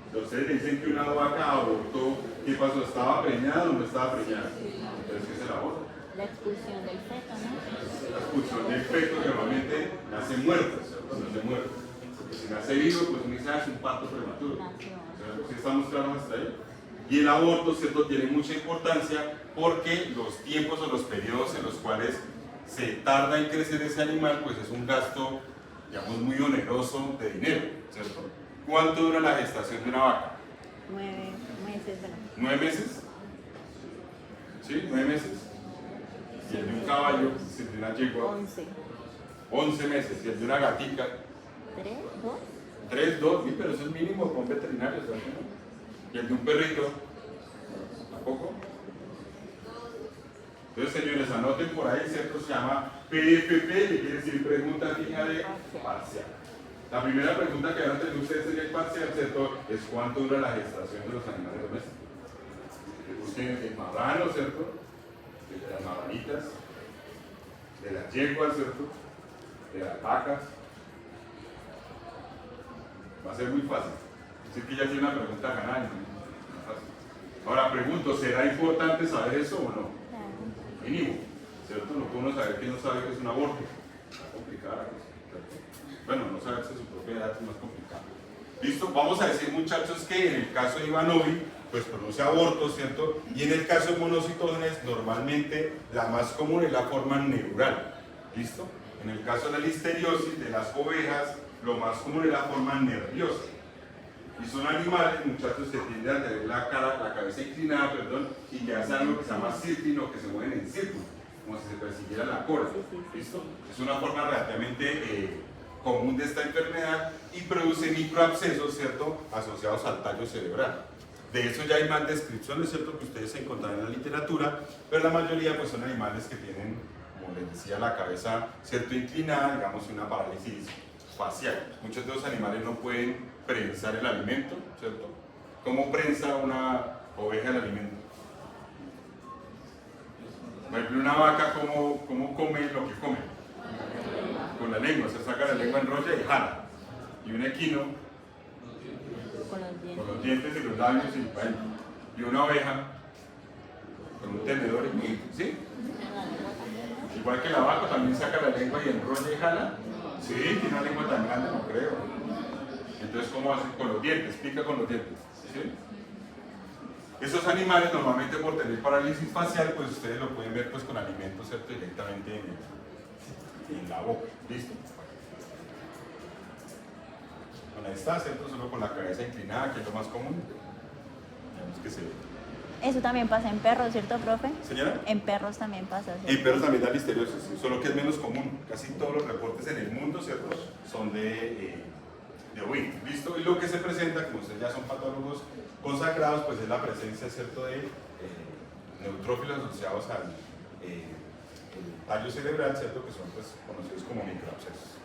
Entonces dicen que una vaca abortó, ¿qué pasó? ¿Estaba preñada o no estaba preñada? Entonces, ¿qué es el aborto? La expulsión del feto, ¿no? La expulsión del feto que normalmente nace muerto, ¿cierto? Nace muerto. Porque si nace vivo, pues uno dice, es un parto prematuro. ¿Sí estamos claros hasta ahí? Y el aborto, ¿cierto? Tiene mucha importancia porque los tiempos o los periodos en los cuales se tarda en crecer ese animal, pues es un gasto, digamos, muy oneroso de dinero, ¿cierto? ¿Cuánto dura la gestación de una vaca? 9 meses, ¿verdad? 9 meses. ¿Sí? 9 meses. Y el de un caballo, si de una yegua, 11 meses. Y el de una gatica, 3, 2. 3, 2, sí, pero eso es mínimo con veterinarios, ¿verdad? Y el de un perrito, ¿tampoco? Entonces, señores, anoten por ahí, ¿cierto? Se llama PFP, que quiere decir pregunta fija de parcial. La primera pregunta que van a tener ustedes en el parcial, ¿cierto? Es ¿cuánto dura la gestación de los animales domésticos? Que busquen el marrano, ¿cierto? De las marranitas, de las yeguas, ¿cierto? De las vacas. Va a ser muy fácil. Así que ya tiene una pregunta ganada, ¿no? Fácil. Ahora pregunto, ¿será importante saber eso o no? Mínimo, ¿cierto? No puede uno saber que no sabe que es un aborto. Está complicada la cosa, ¿cierto? Bueno, no saberse su propia edad es más complicado. ¿Listo? Vamos a decir, muchachos, que en el caso de ivanovi, pues produce abortos, ¿cierto? Y en el caso de monocitógenes, normalmente la más común es la forma neural. ¿Listo? En el caso de la listeriosis de las ovejas, lo más común es la forma nerviosa. Y son animales, muchachos, que tienden a tener la cabeza inclinada, perdón, y que hacen algo que se llama circling o que se mueven en círculo, como si se persiguiera la cola. ¿Listo? Es una forma relativamente común de esta enfermedad y produce microabscesos, ¿cierto?, asociados al tallo cerebral. De eso ya hay más descripciones, ¿cierto?, que ustedes encontrarán en la literatura, pero la mayoría pues son animales que tienen, como les decía, la cabeza, ¿cierto?, inclinada, digamos, una parálisis facial. Muchos de los animales no pueden prensar el alimento, ¿cierto? ¿Cómo prensa una oveja el alimento? Por ejemplo, una vaca, ¿cómo come lo que come? Con la lengua, se saca la lengua, enrolla y jala. Y un equino, con los dientes y los labios, y una oveja, con un tenedor, ¿sí? Igual que la vaca, también saca la lengua y enrolla y jala. Sí, tiene una lengua tan grande, no creo. Entonces, ¿cómo hacen? Con los dientes, pica con los dientes. ¿Sí? Esos animales, normalmente por tener parálisis facial, pues ustedes lo pueden ver pues con alimentos, ¿cierto?, directamente en la boca. ¿Listo? Bueno, ahí está, ¿cierto? Solo con la cabeza inclinada, que es lo más común. Digamos que se ve. Eso también pasa en perros, ¿cierto, profe? ¿Señora? En perros también pasa. ¿Cierto? En perros también da listeriosis, sí, solo que es menos común. Casi todos los reportes en el mundo, ¿cierto?, son de ovino. ¿Listo? Y lo que se presenta, como ustedes ya son patólogos consagrados, pues es la presencia, ¿cierto?, de neutrófilos asociados al el tallo cerebral, ¿cierto?, que son pues conocidos como microabscesos.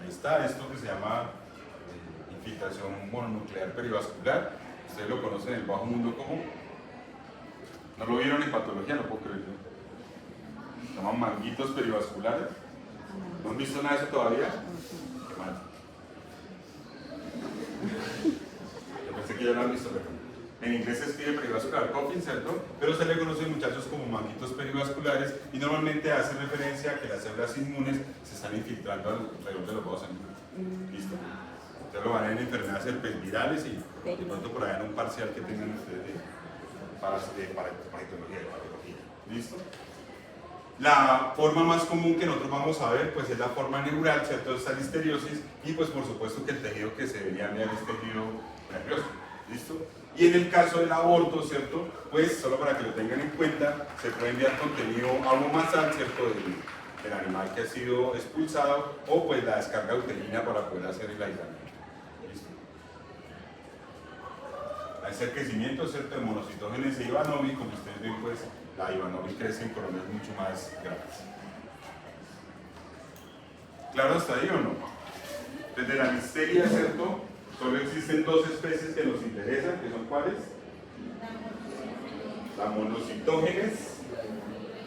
Ahí está, esto que se llama infiltración mononuclear perivascular. Ustedes lo conocen en el bajo mundo como, no lo vieron en patología, no puedo creerlo. Se llaman manguitos perivasculares. ¿No han visto nada de eso todavía? Qué mal. Yo pensé que ya lo han visto, pero en inglés se escribe perivascular coffin, ¿cierto? Pero se le conoce, muchachos, como manguitos perivasculares y normalmente hace referencia a que las células inmunes se están infiltrando alrededor de los vasos sanguíneos. ¿Listo? Ustedes lo van a ver en enfermedades herpesvirales y de pronto por allá en un parcial que tengan ustedes de parasitología, de patología. ¿Listo? La forma más común que nosotros vamos a ver pues es la forma neural, ¿cierto?, esta listeriosis, y pues por supuesto que el tejido que se debería enviar es tejido nervioso. ¿Listo? Y en el caso del aborto, ¿cierto?, pues solo para que lo tengan en cuenta, se puede enviar contenido abomasal, ¿cierto?, del animal que ha sido expulsado, o pues la descarga uterina para poder hacer el aislamiento. ¿Listo? A ese crecimiento, ¿cierto?, de monocitógenes e Ivanovi, como ustedes ven, pues la Ivanovi crece en colonias mucho más grandes. ¿Claro hasta ahí o no? Desde la listeria, ¿cierto?, solo existen dos especies que nos interesan, que son ¿cuáles? La monocitógenes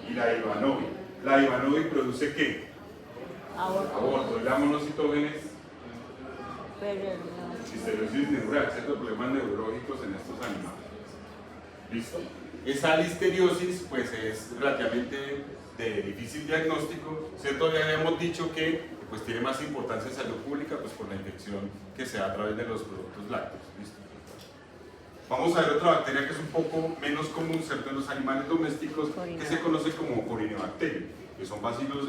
y la Ivanovi. La Ivanovi produce ¿qué? Aborto. Y la monocitógenes, listeriosis neural, ¿cierto?, problemas neurológicos en estos animales. ¿Listo? Esa listeriosis pues es relativamente de difícil diagnóstico, ¿cierto? Ya habíamos dicho que pues tiene más importancia en salud pública pues por la infección que se da a través de los productos lácteos. ¿Listo? Vamos a ver otra bacteria que es un poco menos común, ¿cierto?, en los animales domésticos, que se conoce como Corynebacterium, que son bacilos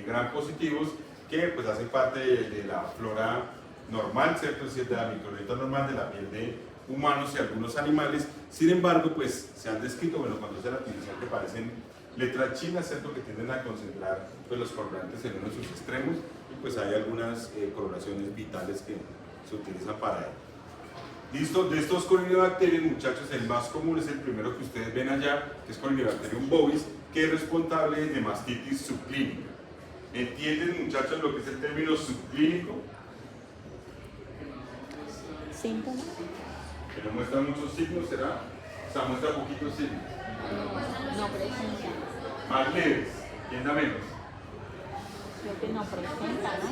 gram positivos que pues hacen parte de la flora normal, ¿cierto?, es decir, de la microbiota normal de la piel de humanos y algunos animales. Sin embargo, pues se han descrito, bueno, cuando se la utilización, que parecen letras chinas, ¿cierto?, que tienden a concentrar pues, los colorantes en uno de sus extremos, y pues hay algunas coloraciones vitales que se utilizan para ello. Listo, de estos Corynebacterium, muchachos, el más común es el primero que ustedes ven allá, que es Corynebacterium bovis, que es responsable de mastitis subclínica. ¿Entienden, muchachos, lo que es el término subclínico? ¿Síntomas? Que no muestra muchos signos, ¿será? O sea, muestra poquitos signos. No presenta. Más leves, ¿quién da menos? Creo que no presenta, ¿no?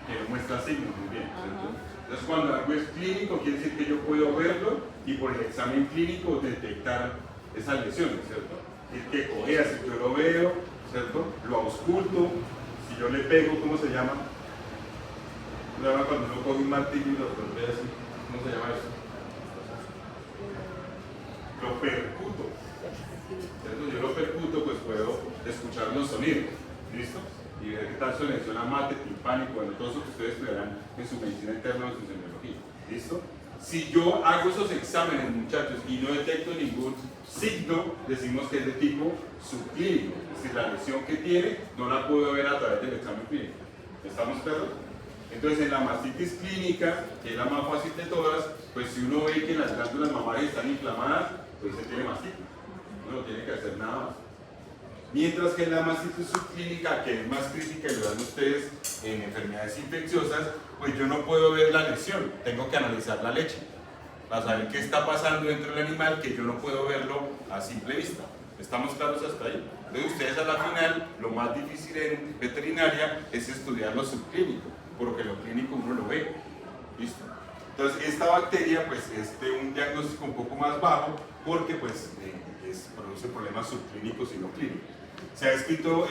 Que no muestra signos, muy bien, ¿cierto? Entonces, cuando algo es clínico, quiere decir que yo puedo verlo y por el examen clínico detectar esas lesiones, ¿cierto? El que cojea, si yo lo veo, ¿cierto? Lo ausculto, si yo le pego, ¿cómo se llama? ¿Cómo se llama cuando uno coge un martillo y lo golpea así? ¿Cómo se llama eso? Lo percuto. ¿Cierto? Yo lo percuto, pues puedo escuchar los sonidos. ¿Listo? y ver qué tal su lesión a mate, timpánico, bueno, todo eso que ustedes verán en su medicina interna o en su semiología. ¿Listo? Si yo hago esos exámenes, muchachos, y no detecto ningún signo, decimos que es de tipo subclínico. Es decir, la lesión que tiene no la puedo ver a través del examen clínico. ¿Estamos claros? Entonces, en la mastitis clínica, que es la más fácil de todas, pues si uno ve que las glándulas mamarias están inflamadas, pues se tiene mastitis. No tiene que hacer nada más. Mientras que en la mastitis subclínica, que es más crítica y lo dan ustedes en enfermedades infecciosas, pues yo no puedo ver la lesión, tengo que analizar la leche para saber qué está pasando dentro del animal, que yo no puedo verlo a simple vista. ¿Estamos claros hasta ahí? Entonces ustedes a la final, lo más difícil en veterinaria es estudiar lo subclínico, porque lo clínico uno lo ve. ¿Listo? Entonces esta bacteria pues es de un diagnóstico un poco más bajo, porque pues produce problemas subclínicos y no clínicos. Se ha escrito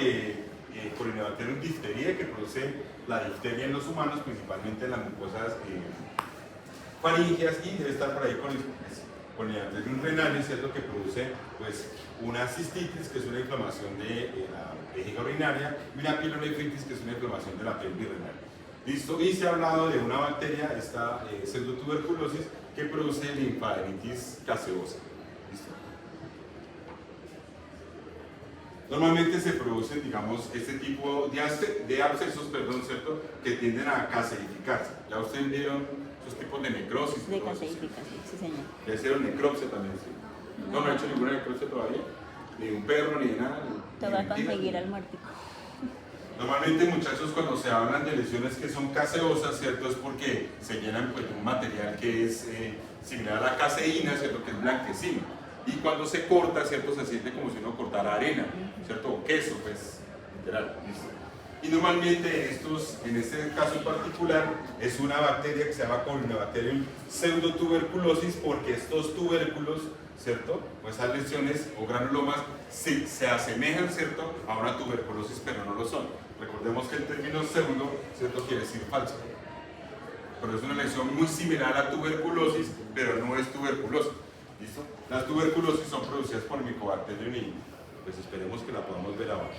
Corynebacterium diphtheriae, que produce la difteria en los humanos, principalmente en las mucosas faringeas, y debe estar por ahí con Corynebacterium renale, ¿cierto? Que produce pues una cistitis, que es una inflamación de la vejiga urinaria, y una pielonefritis, que es una inflamación de la pelvis renal. ¿Listo? Y se ha hablado de una bacteria, esta pseudotuberculosis, que produce linfadenitis gaseosa. ¿Listo? Normalmente se producen, digamos, este tipo de abscesos, ¿cierto? Que tienden a caseificarse. Ya ustedes vieron esos tipos de necrosis. De caseificación, sí señor. Ya hicieron necropsia también, sí. No he hecho ninguna necropsia todavía, ni de un perro, ni de nada. Te va a conseguir al muertico. Normalmente, muchachos, cuando se hablan de lesiones que son caseosas, ¿cierto? Es porque se llenan pues, de un material que es similar a la caseína, ¿cierto? Que es blanquecino. Y cuando se corta, ¿cierto? Se siente como si uno cortara arena, ¿cierto? O queso, pues, literal, ¿listo? Y normalmente en este caso en particular, es una bacteria que se llama Corynebacterium pseudotuberculosis, porque estos tubérculos, ¿cierto? O esas lesiones o granulomas se asemejan, ¿cierto? A una tuberculosis, pero no lo son. Recordemos que el término pseudo, ¿cierto? Quiere decir falso. Pero es una lesión muy similar a la tuberculosis, pero no es tuberculosis. ¿Listo? Las tuberculosis son producidas por Mycobacterium y pues esperemos que la podamos ver ahora.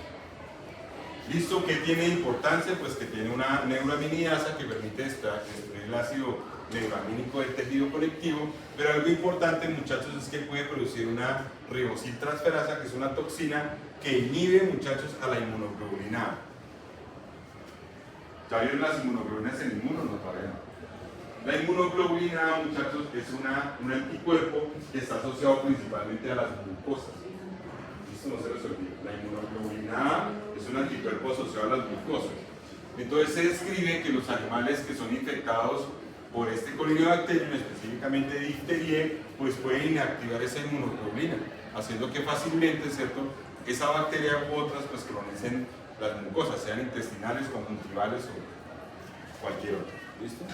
¿Listo? ¿Qué tiene importancia? Pues que tiene una neuroaminidasa que permite destruir el ácido neuroamínico del tejido conectivo, pero algo importante, muchachos, es que puede producir una ribosiltransferasa, que es una toxina que inhibe, muchachos, a la inmunoglobulina A. ¿Ya vieron las inmunoglobulinas en inmuno? No, todavía no. La inmunoglobulina A, muchachos, es un anticuerpo que está asociado principalmente a las glucosas. Esto no se les olvide. La inmunoglobulina A es un anticuerpo asociado a las glucosas. Entonces se describe que los animales que son infectados por este Corynebacterium, específicamente Diphtheriae, pues pueden inactivar esa inmunoglobulina, haciendo que fácilmente, ¿cierto?, esa bacteria u otras pues colonicen las mucosas, sean intestinales, conjuntivales o cualquier otra. ¿Listo?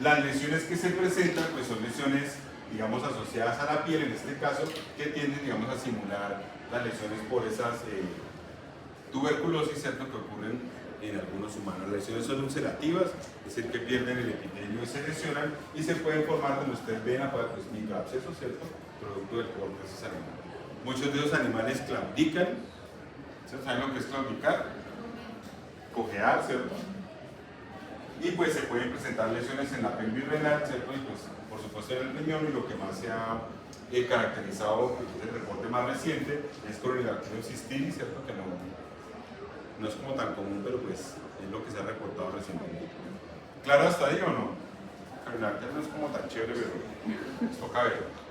Las lesiones que se presentan pues son lesiones, digamos, asociadas a la piel, en este caso, que tienden, digamos, a simular las lesiones por esas tuberculosis, ¿cierto?, que ocurren en algunos humanos. Las lesiones son ulcerativas, es decir, que pierden el epitelio y se lesionan, y se pueden formar, como ustedes ven, pues, microabscesos, ¿cierto?, producto del corte de esos animales. Muchos de los animales claudican. ¿Saben lo que es claudicar? Cojear, ¿cierto? Y pues se pueden presentar lesiones en la pelvis renal, ¿cierto? Y pues por supuesto en el riñón, y lo que más se ha caracterizado, que es el reporte más reciente, es Corynebacterium cystitis, ¿cierto? Que no es como tan común, pero pues es lo que se ha reportado recientemente. ¿Claro hasta ahí o no? Corynebacterium no es como tan chévere, pero nos toca ver.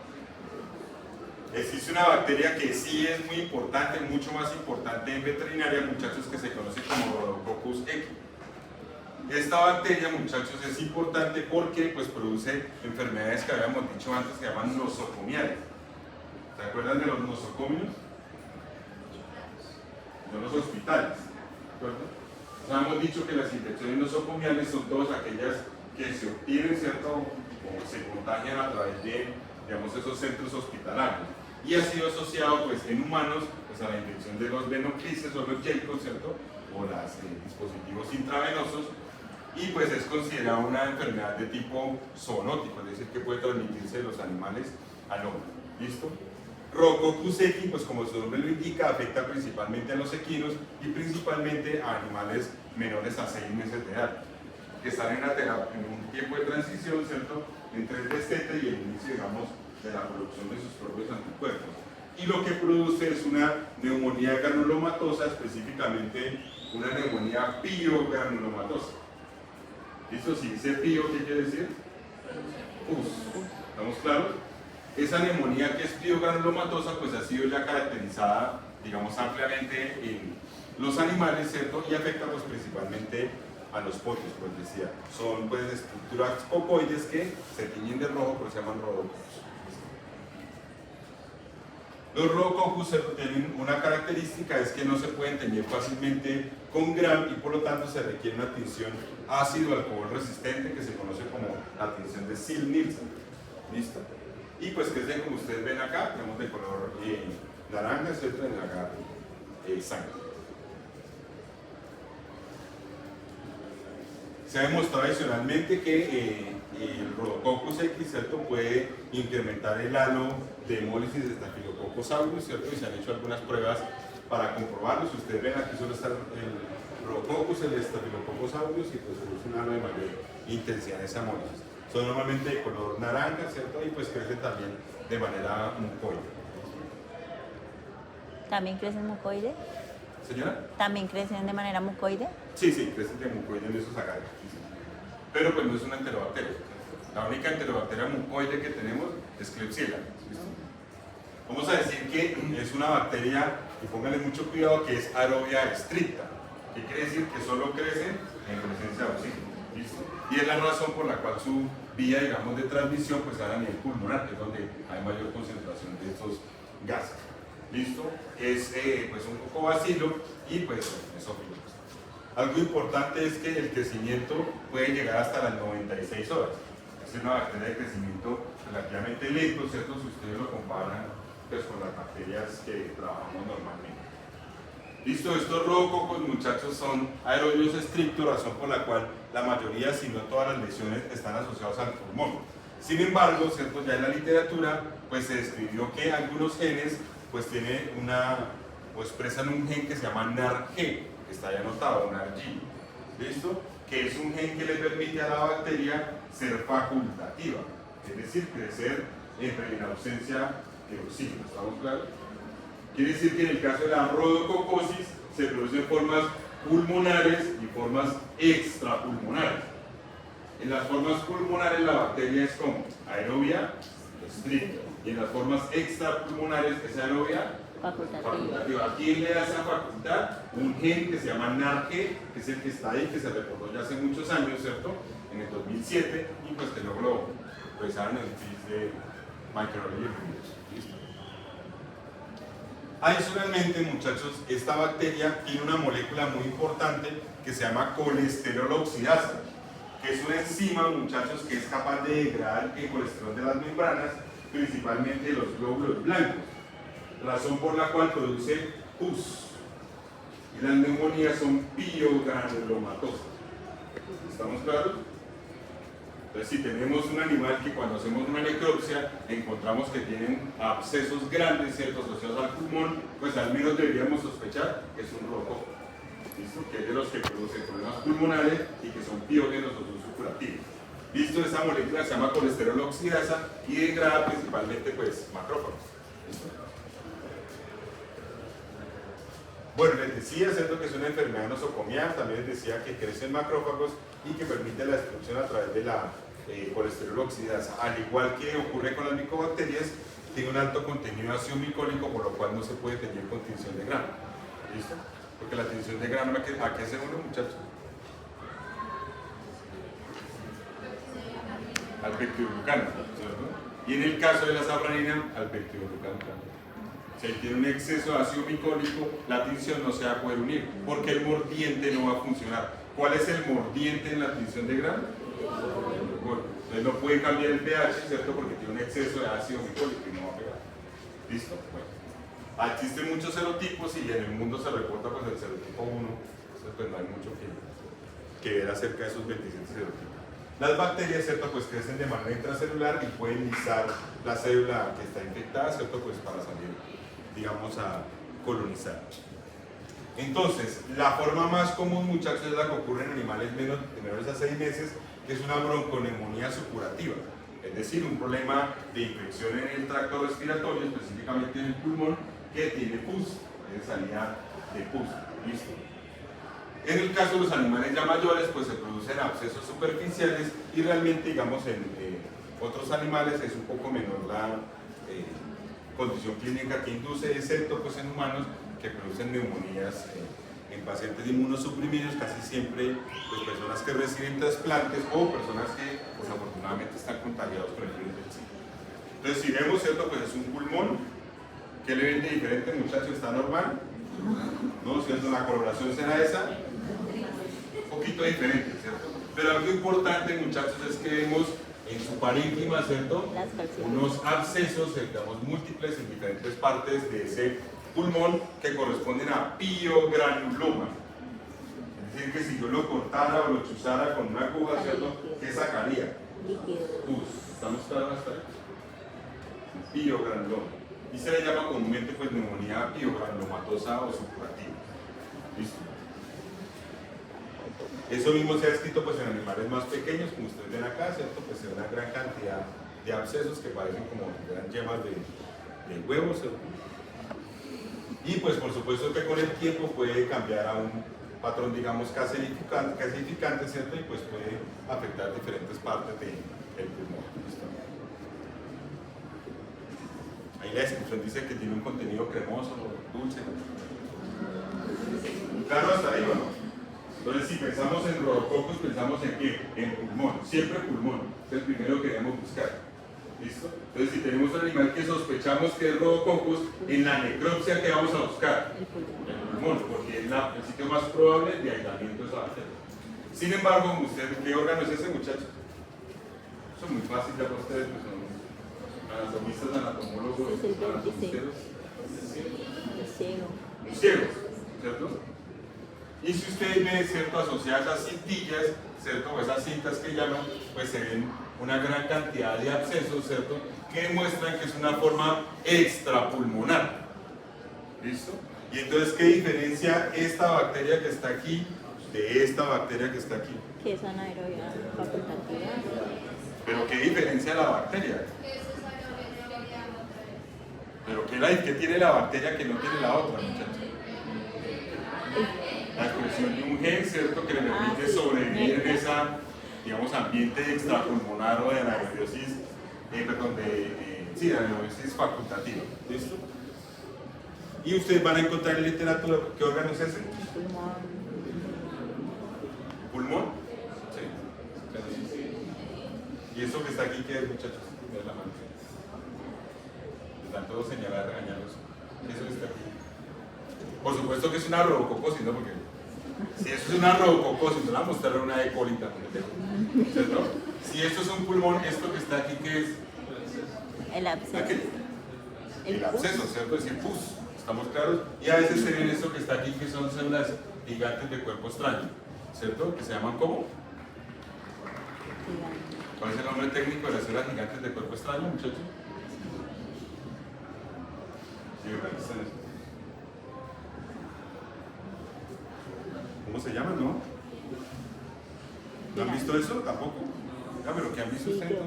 Existe una bacteria que sí es muy importante, mucho más importante en veterinaria, muchachos, que se conoce como Rhodococcus equi. Esta bacteria, muchachos, es importante porque pues, produce enfermedades que habíamos dicho antes, que se llaman nosocomiales. ¿Se acuerdan de los nosocomios? Son los hospitales, ¿de acuerdo? O sea, hemos dicho que las infecciones nosocomiales son todas aquellas que se obtienen, ¿cierto?, o se contagian a través de, digamos, esos centros hospitalarios. Y ha sido asociado, pues, en humanos, pues, a la infección de los venoclices o los yelcos, ¿cierto?, o los dispositivos intravenosos, y pues es considerada una enfermedad de tipo zoonótico, es decir, que puede transmitirse de los animales al hombre. ¿Listo? Rhodococcus equi, pues como su nombre lo indica, afecta principalmente a los equinos y principalmente a animales menores a 6 meses de edad, que están en un tiempo de transición, ¿cierto?, entre el destete y el inicio, digamos, de la producción de sus propios anticuerpos. Y lo que produce es una neumonía granulomatosa, específicamente una neumonía piogranulomatosa. ¿Listo? Si dice pío, ¿qué quiere decir? Pus. ¿Estamos claros? Esa neumonía que es piogranulomatosa pues ha sido ya caracterizada, digamos, ampliamente en los animales, ¿cierto? Y afecta pues principalmente a los pollos, pues decía. Son pues estructuras cocoides que se tiñen de rojo, pero se llaman rhodococcus. Los rhodococcus tienen una característica, es que no se pueden teñir fácilmente con Gram y por lo tanto se requiere una tinción ácido alcohol resistente que se conoce como la tinción de Ziehl-Neelsen. ¿Listo? Y pues que es de, como ustedes ven acá, tenemos de color naranja, ¿cierto? En la sangre. Se ha demostrado adicionalmente que el Rhodococcus equi, ¿cierto?, puede incrementar el halo de hemólisis de Staphylococcus aureus, ¿cierto? Y se han hecho algunas pruebas para comprobarlo. Si ustedes ven, aquí solo está el Rhodococcus, el Staphylococcus aureus, y pues produce un halo de mayor intensidad en esa hemólisis. Son normalmente de color naranja, ¿cierto? Y pues crecen también de manera mucoide. ¿También crecen mucoide? ¿Señora? ¿También crecen de manera mucoide? Sí, sí, crecen de mucoide en esos agarres. Pero pues no es una enterobacteria. La única enterobacteria mucoide que tenemos es Klebsiella. ¿Listo? Vamos a decir que es una bacteria, y pónganle mucho cuidado, que es aerobia estricta. ¿Qué quiere decir? Que solo crece en presencia de oxígeno. ¿Listo? Y es la razón por la cual su vía, digamos, de transmisión pues a nivel pulmonar, que es donde hay mayor concentración de estos gases. ¿Listo? Es pues un cocobacilo y pues mesófilo. Algo importante es que el crecimiento puede llegar hasta las 96 horas. Es una bacteria de crecimiento relativamente lento, ¿cierto? Si ustedes lo comparan pues, con las bacterias que trabajamos normalmente. Listo, estos rhodococcus, muchachos, son aerobios estrictos, razón por la cual la mayoría, si no todas las lesiones, están asociadas al pulmón. Sin embargo, ¿cierto? Ya en la literatura pues se describió que algunos genes pues tienen o expresan un gen que se llama NARG, que está ahí anotado, NARG, ¿listo? Que es un gen que le permite a la bacteria ser facultativa, es decir, crecer en ausencia de oxígeno, ¿estamos claros? Quiere decir que en el caso de la rhodococcosis se producen formas pulmonares y formas extrapulmonares. En las formas pulmonares la bacteria es como aerobia estricta y en las formas extrapulmonares es aerobia facultativa. ¿A quién le da esa facultad? Un gen que se llama NARG, que es el que está ahí, que se reportó ya hace muchos años, ¿cierto? En el 2007 y pues que luego lo revisaron en el quiz de microbiología. Adicionalmente, muchachos, esta bacteria tiene una molécula muy importante que se llama colesterol oxidasa, que es una enzima, muchachos, que es capaz de degradar el colesterol de las membranas, principalmente de los glóbulos blancos, razón por la cual produce pus. Y las neumonías son piogranulomatosas. ¿Estamos claros? Entonces, si tenemos un animal que cuando hacemos una necropsia encontramos que tienen abscesos grandes, ¿cierto?, asociados al pulmón, pues al menos deberíamos sospechar que es un rhodococcus, ¿listo? Que es de los que producen problemas pulmonares y que son piógenos o son supurativos. ¿Listo? Esa molécula se llama colesterol oxidasa y degrada principalmente pues macrófagos. ¿Listo? Bueno, les decía, ¿cierto?, que es una enfermedad nosocomial, también les decía que crecen macrófagos y que permite la destrucción a través de la colesterol oxidasa. Al igual que ocurre con las micobacterias, tiene un alto contenido de ácido micólico, por lo cual no se puede tener con tinción de grano. ¿Listo? Porque la tinción de grano, ¿a qué hace uno, muchachos? Al pectidoglucano, ¿cierto? Y en el caso de la safranina, al pectidoglucano. Si tiene un exceso de ácido micólico, la tinción no se va a poder unir, porque el mordiente no va a funcionar. ¿Cuál es el mordiente en la tinción de grano? Bueno, entonces no puede cambiar el pH, ¿cierto? Porque tiene un exceso de ácido micólico y no va a pegar. ¿Listo? Bueno. Existen muchos serotipos y en el mundo se reporta pues el serotipo 1, entonces pues no hay mucho que ver acerca de esos 27 serotipos. Las bacterias, ¿cierto? Pues crecen de manera intracelular y pueden lisar la célula que está infectada, ¿cierto? Pues para salir, digamos, a colonizar. Entonces, la forma más común, muchachos, es la que ocurre en animales menores a 6 meses, que es una bronconeumonía supurativa, es decir, un problema de infección en el tracto respiratorio, específicamente en el pulmón, que tiene pus, es salida de pus. ¿Listo? En el caso de los animales ya mayores, pues se producen abscesos superficiales y realmente, digamos, en otros animales es un poco menor la condición clínica que induce, excepto pues en humanos que producen neumonías en pacientes inmunosuprimidos, casi siempre pues, personas que reciben trasplantes o personas que desafortunadamente están contagiados con el virus del SIDA. Entonces, si vemos, ¿cierto? Pues es un pulmón. ¿Qué le ven de diferente, muchachos? ¿Está normal? ¿No? ¿Cierto? La coloración será esa. Un poquito diferente, ¿cierto? Pero algo importante, muchachos, es que vemos en su parénquima, ¿cierto? Unos abscesos, digamos, múltiples en diferentes partes de ese pulmón que corresponden a piogranuloma. Es decir, que si yo lo cortara o lo chuzara con una aguja, ¿cierto? ¿Qué sacaría? Pus. ¿Estamos claros hasta ahí? Piogranuloma. Y se le llama comúnmente pues neumonía piogranulomatosa o supurativa. ¿Listo? Eso mismo se ha escrito pues en animales más pequeños, como ustedes ven acá, ¿cierto? Pues es una gran cantidad de abscesos que parecen como gran yemas de huevos, ¿cierto? Y pues por supuesto que con el tiempo puede cambiar a un patrón, digamos, calcificante, ¿cierto? Y pues puede afectar diferentes partes del pulmón. ¿Listo? Ahí la descripción dice que tiene un contenido cremoso, dulce. Claro, hasta ahí, ¿o no? Entonces, si pensamos en rodococos, pensamos en qué? En pulmón, siempre pulmón. Es el primero que debemos buscar. ¿Listo? Entonces, si tenemos un animal que sospechamos que es rodococos, en la necropsia, ¿qué vamos a buscar? El pulmón, porque es el sitio más probable de aislamiento de esa bacteria. Sin embargo, ¿usted qué órgano es ese, muchacho? Eso es muy fácil ya para ustedes, pues son anatomistas, anatomólogos, anatomisteros. Los ciegos, ¿cierto? Y si usted ve, ¿cierto?, asociadas a cintillas, ¿cierto?, o esas cintas que llaman, pues se ven una gran cantidad de abscesos, ¿cierto?, que demuestran que es una forma extrapulmonar. ¿Listo? Y entonces, ¿qué diferencia esta bacteria que está aquí de esta bacteria que está aquí? Que es anaerobia facultativa. ¿Pero qué diferencia la bacteria? ¿Pero qué tiene la bacteria que no tiene la otra, muchachos? La expresión de un gen, ¿cierto?, que le permite sobrevivir en ese, digamos, ambiente extrapulmonar o de anaerobiosis, de anaerobiosis facultativa. ¿Listo? Y ustedes van a encontrar en literatura, ¿qué órgano es ese? Pulmón. ¿Pulmón? Sí. ¿Y eso que está aquí qué es, muchachos? Vean la mano. Están todos señalados, regañados. Eso que está aquí. Por supuesto que es una rodococosis, ¿no? Porque si eso es una rodococosis, no la mostraré una E. coli también, ¿cierto? Si esto es un pulmón, esto que está aquí, ¿qué es? El absceso. El absceso, ¿cierto? Es decir, pus, ¿estamos claros? Y a veces se ven esto que está aquí, que son células gigantes de cuerpo extraño, ¿cierto? Que se llaman ¿cómo? ¿Cuál es el nombre técnico de las células gigantes de cuerpo extraño, muchachos? Sí, ¿verdad? ¿Qué están eso? ¿Cómo se llama, no? ¿No han visto eso? Tampoco. Ya, pero ¿qué han visto ustedes?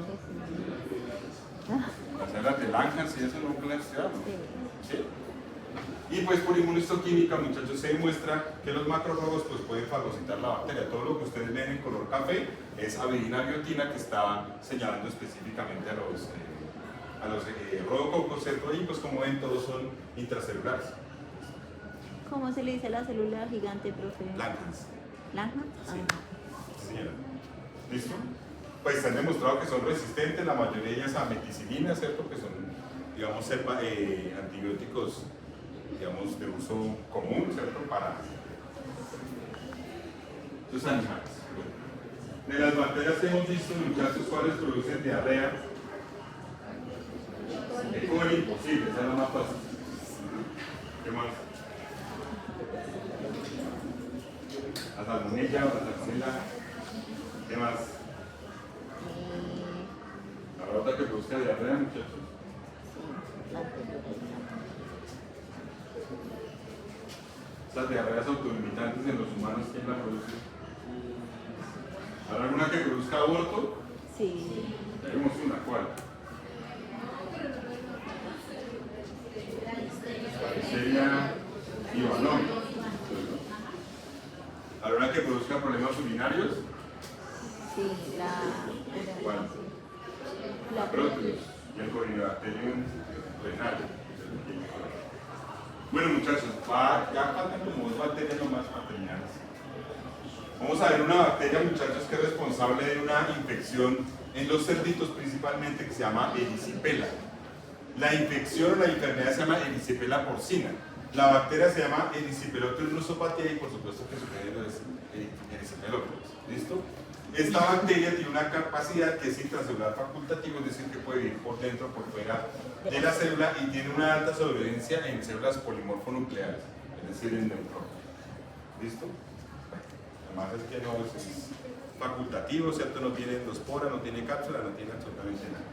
Las células de Langhans y eso nunca las estudiaron. ¿Sí? Y pues por inmunohistoquímica, muchachos, se demuestra que los macrófagos pues, pueden fagocitar la bacteria. Todo lo que ustedes ven en color café es avidina biotina que está señalando específicamente a los rodococos, ¿cierto? Y pues como ven, todos son intracelulares. ¿Cómo se le dice a la célula gigante, profe? Langhans. ¿Langhans? Sí. Sí, señora. ¿Listo? Pues se han demostrado que son resistentes, la mayoría de ellas a meticilina, ¿cierto? Que son, digamos, antibióticos, digamos, de uso común, ¿cierto? Para los animales. De las bacterias que hemos visto, muchachos, ¿cuáles producen diarrea? E. coli, imposible, esa es la más fácil. ¿Qué más? La salmonella o la salmonela. ¿Qué más? Mucha diarrea, muchachos. Sí, la protuberancia. Estas diarreas autolimitantes en los humanos, ¿quién la produce? ¿Habrá alguna que produzca aborto? Sí. Tenemos una, ¿cuál? Varicela Ivanov. ¿Habrá una que produzca problemas urinarios? Sí, ¿Cuál? La prótesis y el Corynebacterium renal. Bueno, muchachos, ya faltan como 2 bacterias nomás para terminar. Vamos a ver una bacteria, muchachos, que es responsable de una infección en los cerditos principalmente, que se llama erisipela. La infección o la enfermedad se llama erisipela porcina. La bacteria se llama Erysipelotes russophatia y por supuesto que su género es Erysipelotes. ¿Listo? Esta bacteria tiene una capacidad que es intracelular facultativa, es decir, que puede vivir por dentro, por fuera de la célula y tiene una alta sobrevivencia en células polimorfonucleares, es decir, en neutrones. ¿Listo? Además es que no es facultativo, ¿cierto? No tiene endospora, no tiene cápsula, no tiene absolutamente nada.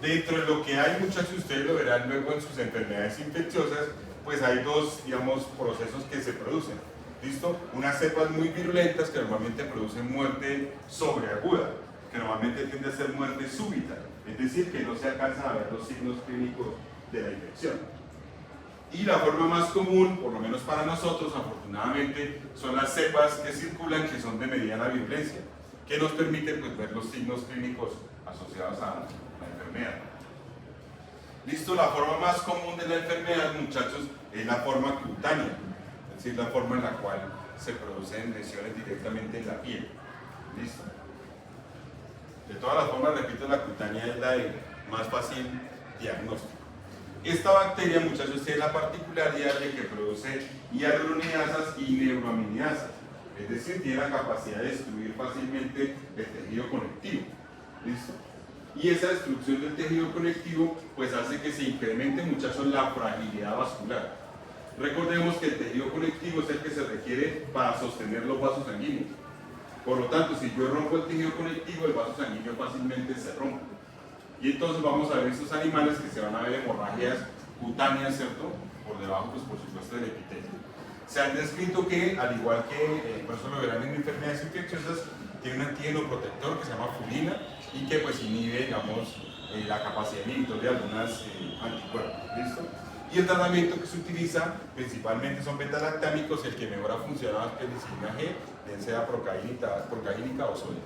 Dentro de lo que hay, muchachos, ustedes lo verán luego en sus enfermedades infecciosas, pues hay dos, digamos, procesos que se producen. ¿Listo? Unas cepas muy virulentas que normalmente producen muerte sobreaguda, que normalmente tiende a ser muerte súbita, es decir, que no se alcanzan a ver los signos clínicos de la infección. Y la forma más común, por lo menos para nosotros, afortunadamente, son las cepas que circulan, que son de mediana virulencia, que nos permiten pues, ver los signos clínicos asociados a la enfermedad. Listo, la forma más común de la enfermedad, muchachos, es la forma cutánea, es decir, la forma en la cual se producen lesiones directamente en la piel. Listo. De todas las formas, repito, la cutánea es la de más fácil diagnóstico. Esta bacteria, muchachos, tiene la particularidad de que produce hialuronidasas y neuroaminidasas, es decir, tiene la capacidad de destruir fácilmente el tejido conectivo. ¿Listo? Y esa destrucción del tejido conectivo pues hace que se incremente, muchachos, la fragilidad vascular. Recordemos que el tejido conectivo es el que se requiere para sostener los vasos sanguíneos. Por lo tanto, si yo rompo el tejido conectivo, el vaso sanguíneo fácilmente se rompe. Y entonces vamos a ver estos animales que se van a ver hemorragias cutáneas, ¿cierto? Por debajo, pues por supuesto, del epitelio. Se han descrito que, al igual que, por eso lo verán en enfermedades infecciosas, tiene un antígeno protector que se llama furina y que pues inhibe, digamos, la capacidad inhibitoria de algunas anticuerpos. ¿Listo? Y el tratamiento que se utiliza principalmente son beta-lactámicos, el que mejor ha funcionado es penicilina G, bien sea procaínica o sólica.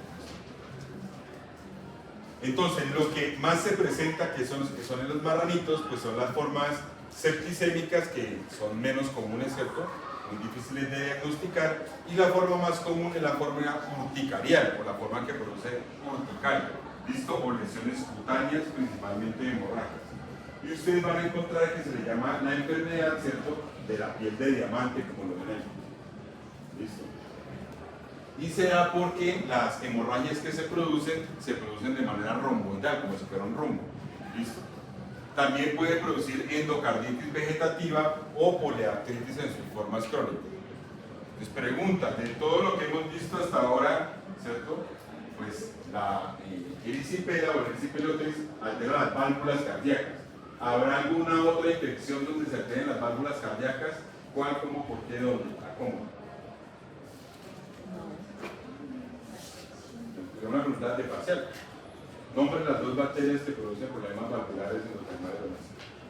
Entonces, lo que más se presenta, que son en los marranitos, pues son las formas septicémicas, que son menos comunes, ¿cierto? Muy difíciles de diagnosticar, y la forma más común es la forma urticarial, o la forma que produce urticaria, ¿listo? O lesiones cutáneas, principalmente hemorrágicas. Y ustedes van a encontrar que se le llama la enfermedad, ¿cierto?, de la piel de diamante, como lo ven ahí. ¿Listo? Y se da porque las hemorragias que se producen de manera romboidal, como si fuera un rombo. ¿Listo? También puede producir endocarditis vegetativa o poliartritis en sus formas crónicas. Les pregunta, de todo lo que hemos visto hasta ahora, ¿cierto?, pues la erisipela o erisipelotis altera las válvulas cardíacas. ¿Habrá alguna otra infección donde se alteren las válvulas cardíacas? ¿Cuál, cómo, por qué, dónde? ¿Cómo? Es una pregunta de parcial. Nombren las dos bacterias que producen problemas valvulares en los animales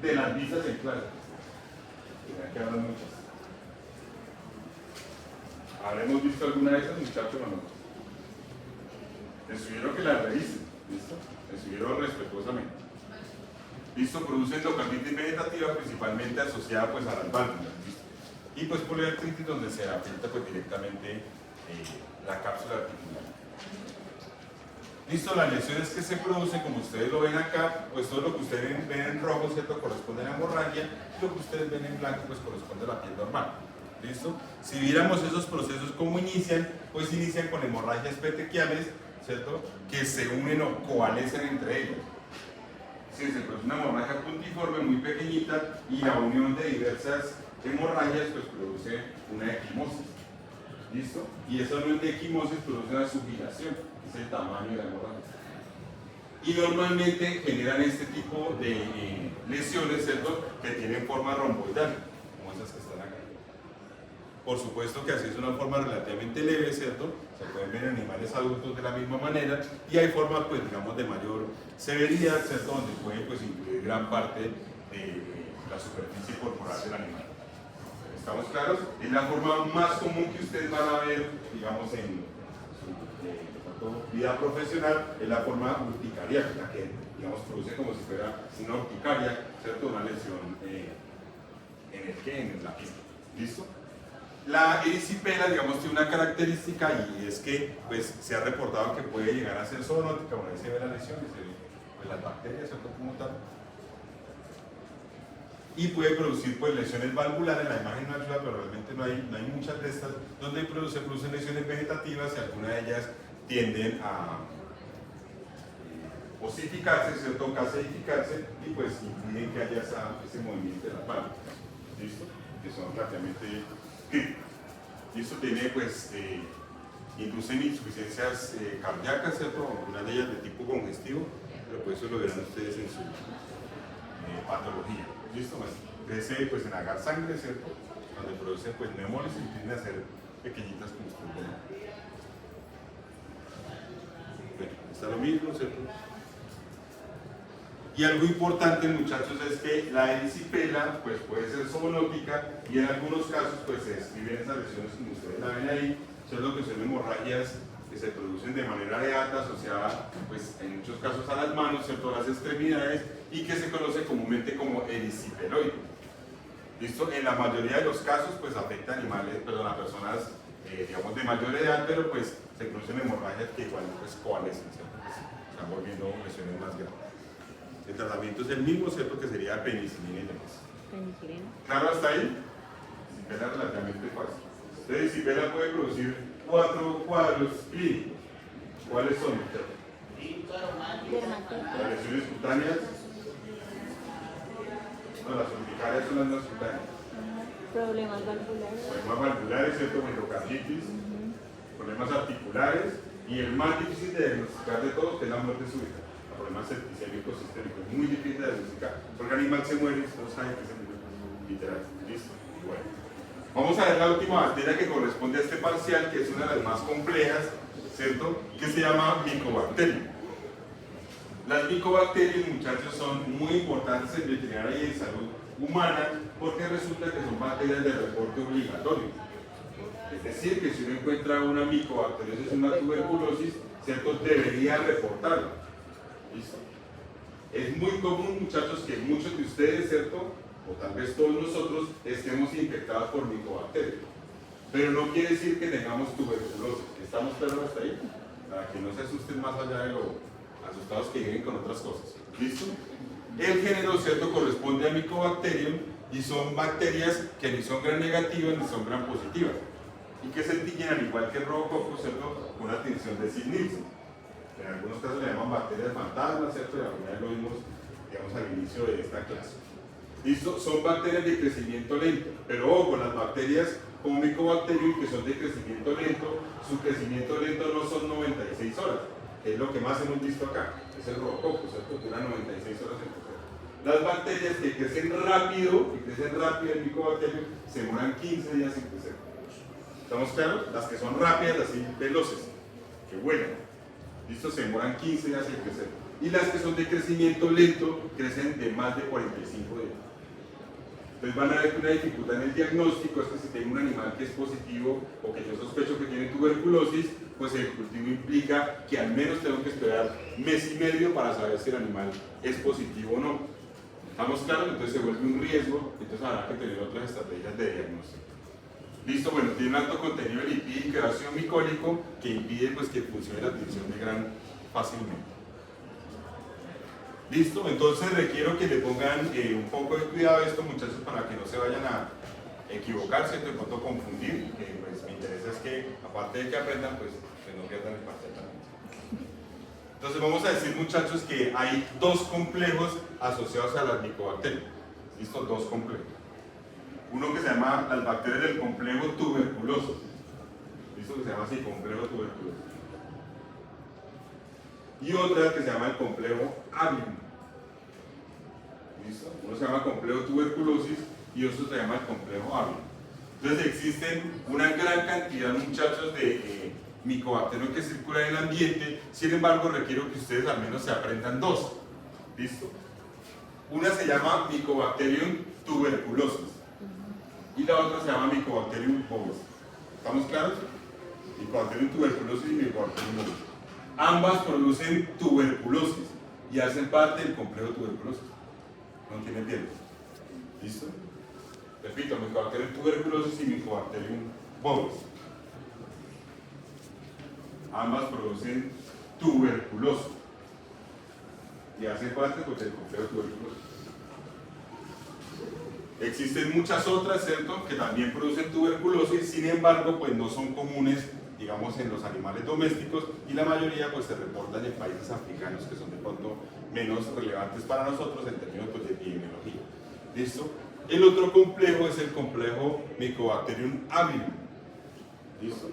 de las visas en clase. Tendrán que hablar muchas. ¿Habremos visto alguna de esas, muchachos, o no? Les sugiero que las revisen, ¿listo? Les sugiero respetuosamente. ¿Listo? Produce endocarditis vegetativa, principalmente asociada pues, a las válvulas, ¿listo? Y pues poliartritis, donde se afecta pues, directamente la cápsula articular. Listo, las lesiones que se producen, como ustedes lo ven acá, pues todo lo que ustedes ven en rojo, ¿cierto?, corresponde a la hemorragia, y lo que ustedes ven en blanco, pues corresponde a la piel normal. ¿Listo? Si viéramos esos procesos cómo inician, pues inician con hemorragias petequiales, ¿cierto?, que se unen o coalescen entre ellas. Sí, se produce una hemorragia puntiforme muy pequeñita y la unión de diversas hemorragias pues produce una equimosis. ¿Listo? Y esa unión de equimosis produce una subyugación, es el tamaño de la hemorragia. y normalmente generan este tipo de lesiones, ¿cierto?, que tienen forma romboidal, como esas que están acá. Por supuesto que así es una forma relativamente leve, ¿cierto? Se pueden ver en animales adultos de la misma manera, y hay formas, pues, digamos, de mayor severidad, ¿cierto?, donde puede, pues, incluir gran parte de la superficie corporal del animal. ¿Estamos claros? Es la forma más común que ustedes van a ver, digamos, en su vida profesional, es la forma urticaria, la que, digamos, produce como si fuera una urticaria, ¿cierto? Una lesión en la piel. ¿Listo? La erisipela, digamos, tiene una característica, y es que, pues, se ha reportado que puede llegar a ser zoonótica. Bueno, ahí se ve la lesión, se ve, pues, las bacterias, ¿cierto?, como tal, y puede producir, pues, lesiones valvulares. En la imagen no ayuda, pero realmente no hay muchas de estas donde se producen lesiones vegetativas, y algunas de ellas tienden a osificarse, ¿cierto?, calcificarse, y pues impiden que haya ese movimiento de la palma. ¿Listo? Que son prácticamente críticas. ¿Listo? Tiene, pues, inducen insuficiencias cardíacas, ¿cierto?, algunas de ellas de tipo congestivo, pero pues eso lo verán ustedes en su patología. ¿Listo? Crece, pues, en agar sangre, ¿cierto?, donde produce, pues, neumones y tienden a ser pequeñitas como ustedes ven. Bueno, está lo mismo, ¿cierto? Y algo importante, muchachos, es que la erisipela, pues, puede ser zoonótica, y en algunos casos, pues, se describen esas lesiones como ustedes la ven ahí, ¿cierto?, que son hemorragias que se producen de manera areata, asociada, pues, en muchos casos a las manos, ¿cierto?, a las extremidades, y que se conoce comúnmente como erisipeloide. ¿Listo? En la mayoría de los casos, pues, afecta a personas, digamos, de mayor edad, pero pues se producen hemorragias que igual, pues, coalescen, ¿cierto?, pues, se están volviendo lesiones más graves. El tratamiento es el mismo, ¿cierto?, que sería penicilina y demás. Penicilina. ¿Claro hasta ahí? Erisipela es relativamente fácil. Entonces, erisipela puede producir 4 cuadros clínicos. ¿Cuáles son? Las lesiones cutáneas. No, las urticarias son las no cutáneas. Problemas valvulares. Problemas valvulares, ¿cierto?, miocarditis, problemas articulares, y el más difícil de diagnosticar de todos, que es la muerte súbita. Problemas septicémicos sistémicos, muy difícil de diagnosticar, porque el animal se muere y no sabe que se murió, literal. ¿Listo? Bueno, vamos a ver la última bacteria que corresponde a este parcial, que es una de las más complejas, ¿cierto?, que se llama Mycobacterium. Las micobacterias, muchachos, son muy importantes en veterinaria y en salud humana, porque resulta que son bacterias de reporte obligatorio. Es decir, que si uno encuentra una micobacteriosis, una tuberculosis, ¿cierto?, debería reportarlo. ¿Listo? Es muy común, muchachos, que muchos de ustedes, ¿cierto?, o tal vez todos nosotros, estemos infectados por micobacterias. Pero no quiere decir que tengamos tuberculosis. ¿Estamos claros hasta ahí? Para que no se asusten más allá de lo asustados que viven con otras cosas. ¿Listo? El género, ¿cierto?, corresponde a Mycobacterium, y son bacterias que ni son gram negativas ni son gram positivas, y que se tiñen, al igual que el rojococo, ¿cierto?, con una tinción de Sid-Nielsen. En algunos casos le llaman bacterias fantasmas, ¿cierto?, y alguna vez lo vimos, digamos, al inicio de esta clase. ¿Listo? Son bacterias de crecimiento lento, pero ojo, las bacterias como Mycobacterium, que son de crecimiento lento, su crecimiento lento no son 96 horas, que es lo que más hemos visto acá, es el rojococo, ¿cierto?, dura 96 horas en crecer. Las bacterias que crecen rápido, el Mycobacterium, se demoran 15 días en crecer. ¿Estamos claros? Las que son rápidas, así veloces, que vuelan, ¿listo?, se demoran 15 días en crecer. Y las que son de crecimiento lento, crecen de más de 45 días. Entonces van a ver que una dificultad en el diagnóstico es que si tengo un animal que es positivo, o que yo sospecho que tiene tuberculosis, pues el cultivo implica que al menos tengo que esperar mes y medio para saber si el animal es positivo o no. ¿Estamos claros? Entonces se vuelve un riesgo, entonces habrá que tener otras estrategias de diagnóstico. Listo, bueno, tiene un alto contenido de lipídico y ácido micólico que impide, pues, que funcione la tinción de Gram fácilmente. Listo, entonces requiero que le pongan un poco de cuidado a esto, muchachos, para que no se vayan a equivocarse, de pronto confundir, que pues me interesa es que, aparte de que aprendan, pues no pierdan el parcial también. Entonces vamos a decir, muchachos, que hay dos complejos asociados a las micobacterias. ¿Listo? Dos complejos. Uno que se llama las bacterias del complejo tuberculoso. ¿Listo? Que se llama así, complejo tuberculoso. y otra que se llama el complejo avium. ¿Listo? Uno se llama complejo tuberculosis y otro se llama el complejo avium. Entonces existen una gran cantidad, muchachos, de micobacterium que circulan en el ambiente. Sin embargo, requiero que ustedes al menos se aprendan dos. ¿Listo? Una se llama Mycobacterium tuberculosis y la otra se llama Mycobacterium bovis. ¿Estamos claros? Mycobacterium tuberculosis y Mycobacterium bovis. Ambas producen tuberculosis y hacen parte del complejo tuberculosis. ¿No entienden bien? ¿Listo? Repito, Mycobacterium tuberculosis y Mycobacterium bovis. Ambas producen tuberculosis y hacen parte pues, del complejo tuberculosis. Existen muchas otras, ¿cierto?, que también producen tuberculosis, sin embargo, pues no son comunes, digamos, en los animales domésticos y la mayoría pues se reportan en países africanos que son de pronto menos relevantes para nosotros en términos pues, de epidemiología. ¿Listo? El otro complejo es el complejo Mycobacterium avium. ¿Listo?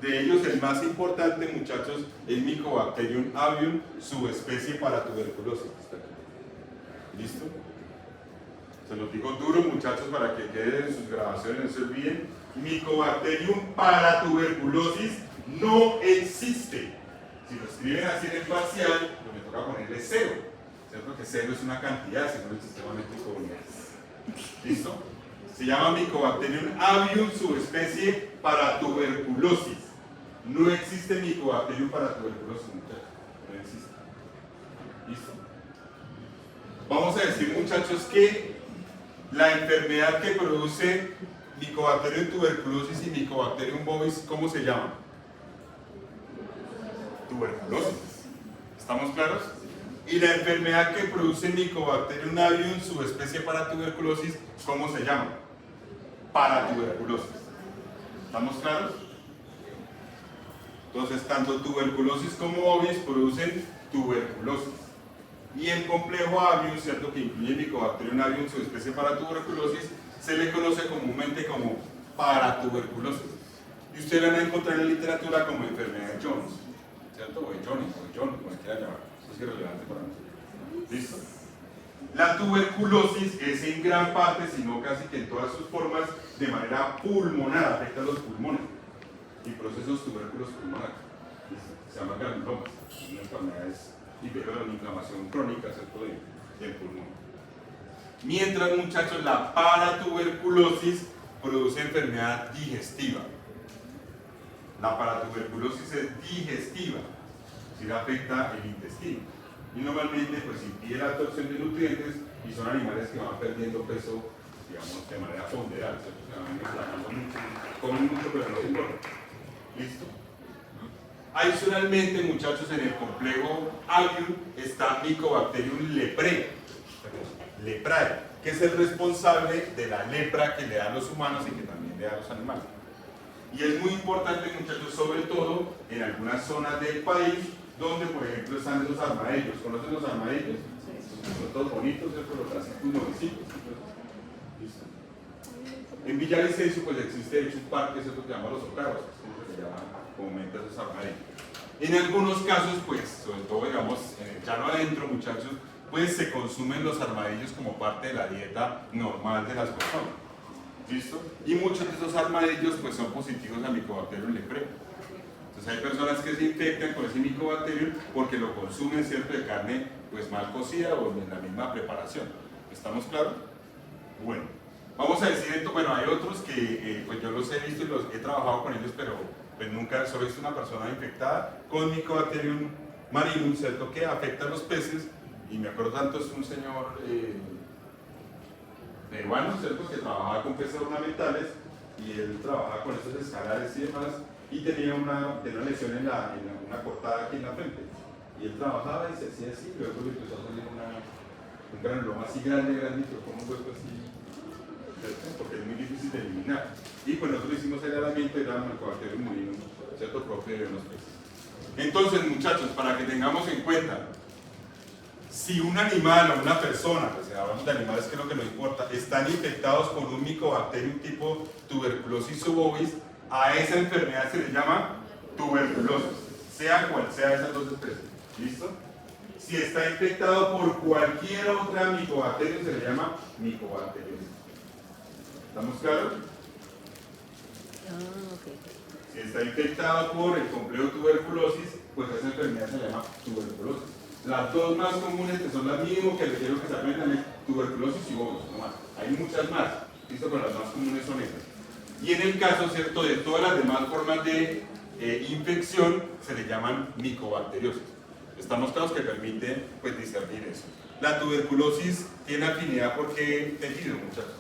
De ellos el más importante, muchachos, es Mycobacterium avium, subespecie para tuberculosis. ¿Listo? Se los digo duro, muchachos, para que queden en sus grabaciones, no se olviden. Mycobacterium para tuberculosis no existe. Si lo escriben así en el parcial, pues me toca ponerle 0. ¿Cierto? Que 0 es una cantidad, según el sistema métrico universal. ¿Listo? Se llama Mycobacterium avium, subespecie para tuberculosis. No existe Mycobacterium para tuberculosis, muchachos. No existe. ¿Listo? Vamos a decir, muchachos, que la enfermedad que produce Mycobacterium tuberculosis y Mycobacterium bovis, ¿cómo se llama? Tuberculosis. ¿Estamos claros? Y la enfermedad que produce Mycobacterium avium, subespecie para tuberculosis, ¿cómo se llama? Paratuberculosis. ¿Estamos claros? Entonces, tanto tuberculosis como bovis producen tuberculosis. Y el complejo avium, ¿cierto?, que incluye Mycobacterium avium, subespecie para tuberculosis, se le conoce comúnmente como paratuberculosis. Y ustedes van a encontrar en la literatura como enfermedad de Jones, ¿cierto? O de Jones, o de John, como quieran llamar. Eso es irrelevante para nosotros. ¿Listo? La tuberculosis es en gran parte, si no casi que en todas sus formas, de manera pulmonar, afecta a los pulmones y procesos tubérculos pulmonares. Se llaman granulomas, una enfermedad y una inflamación crónica, ¿cierto?, del pulmón. Mientras, muchachos, la paratuberculosis produce enfermedad digestiva. La paratuberculosis es digestiva, si afecta el intestino. Y normalmente pues impide la absorción de nutrientes y son animales que van perdiendo peso, digamos, de manera ponderal, ¿cierto? Se van inflamando mucho, comen mucho pero no se engordan. ¿Listo? Adicionalmente, muchachos, en el complejo avium está Mycobacterium leprae, que es el responsable de la lepra que le dan los humanos y que también le dan los animales. Y es muy importante, muchachos, sobre todo en algunas zonas del país donde, por ejemplo, están esos armadillos. ¿Conocen los armadillos? Son todos bonitos, ¿cierto? Los clásicos nuevecitos. ¿Listo? En Villavicencio pues existe de hecho un parque, ¿cierto?, que se llama Los Octavos, que se llama comúnmente esos armadillos. En algunos casos, pues, sobre todo, digamos, en el llano adentro, muchachos, pues se consumen los armadillos como parte de la dieta normal de las personas. ¿Listo? Y muchos de esos armadillos pues son positivos a Mycobacterium leprae. Entonces hay personas que se infectan con ese Mycobacterium porque lo consumen, ¿cierto?, de carne pues mal cocida o en la misma preparación. ¿Estamos claros? Bueno, vamos a decir esto. Bueno, hay otros que pues yo los he visto y los he trabajado con ellos, pero pues nunca solo he visto una persona infectada con Mycobacterium marinum, ¿cierto?, que afecta a los peces. Y me acuerdo tanto, es un señor peruano, ¿cierto?, que trabajaba con peces ornamentales y él trabajaba con esos escalares y demás y tenía una lesión en una cortada aquí en la frente y él trabajaba y se hacía así, luego le empezó a salir un granuloma así grandito, como un hueco así, ¿cierto?, porque es muy difícil de eliminar. Y pues nosotros hicimos el herramienta y era Mycobacterium marinum, ¿cierto?, propio de unos peces. Entonces, muchachos, para que tengamos en cuenta, si un animal o una persona, pues hablamos de animales que es lo que nos importa, están infectados con un Mycobacterium tipo tuberculosis o bovis, a esa enfermedad se le llama tuberculosis, sea cual sea esas dos especies. ¿Listo? Si está infectado por cualquier otra micobacteria, se le llama micobacteriosis. ¿Estamos claros? Ok. Si está infectado por el complejo tuberculosis, pues esa enfermedad se llama tuberculosis. Las dos más comunes, que son las mismas que les quiero que se aprendan, es tuberculosis y vómitos, no más. Hay muchas más, ¿listo? Pero las más comunes son esas. Y en el caso, ¿cierto?, de todas las demás formas de infección, se le llaman micobacteriosis. Estamos claros que permiten, pues, discernir eso. La tuberculosis tiene afinidad porque tejido, muchachos.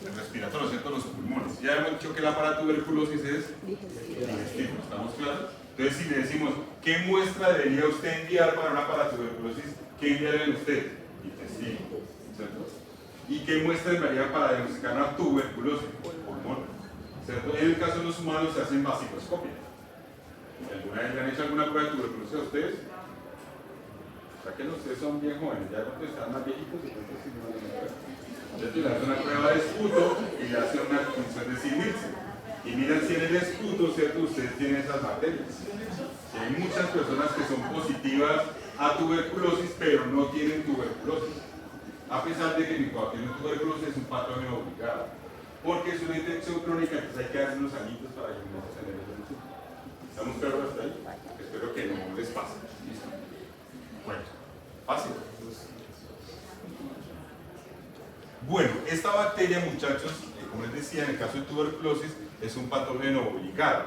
El respiratorio, ¿cierto?, los pulmones. Ya hemos dicho que la paratuberculosis es digestivo, ¿estamos claros? Entonces, si le decimos, ¿qué muestra debería usted enviar para una paratuberculosis? ¿Qué enviarían usted? Intestino, ¿cierto? ¿Y qué muestra enviaría para diagnosticar una tuberculosis? Pulmón, ¿cierto? En el caso de los humanos se hacen vasicoskopia. ¿Alguna vez le han hecho alguna prueba de tuberculosis a ustedes? O sea que ustedes son bien jóvenes, ya cuando están más viejitos, entonces sí no van a hacer. Entonces le hacen una prueba de esputo y le hacen una función de Sieg-Nielsen. Y miran si en el esputo, ¿cierto?, ustedes tienen esas bacterias. Y hay muchas personas que son positivas a tuberculosis, pero no tienen tuberculosis. A pesar de que el micobacterium tuberculosis es un patógeno obligado. Porque es una infección crónica, entonces hay que darle unos añitos para que no se genere el insulto. ¿Estamos claros hasta ahí? Espero que no les pase. ¿Listo? Bueno, fácil. Bueno, esta bacteria, muchachos, como les decía, en el caso de tuberculosis, es un patógeno obligado.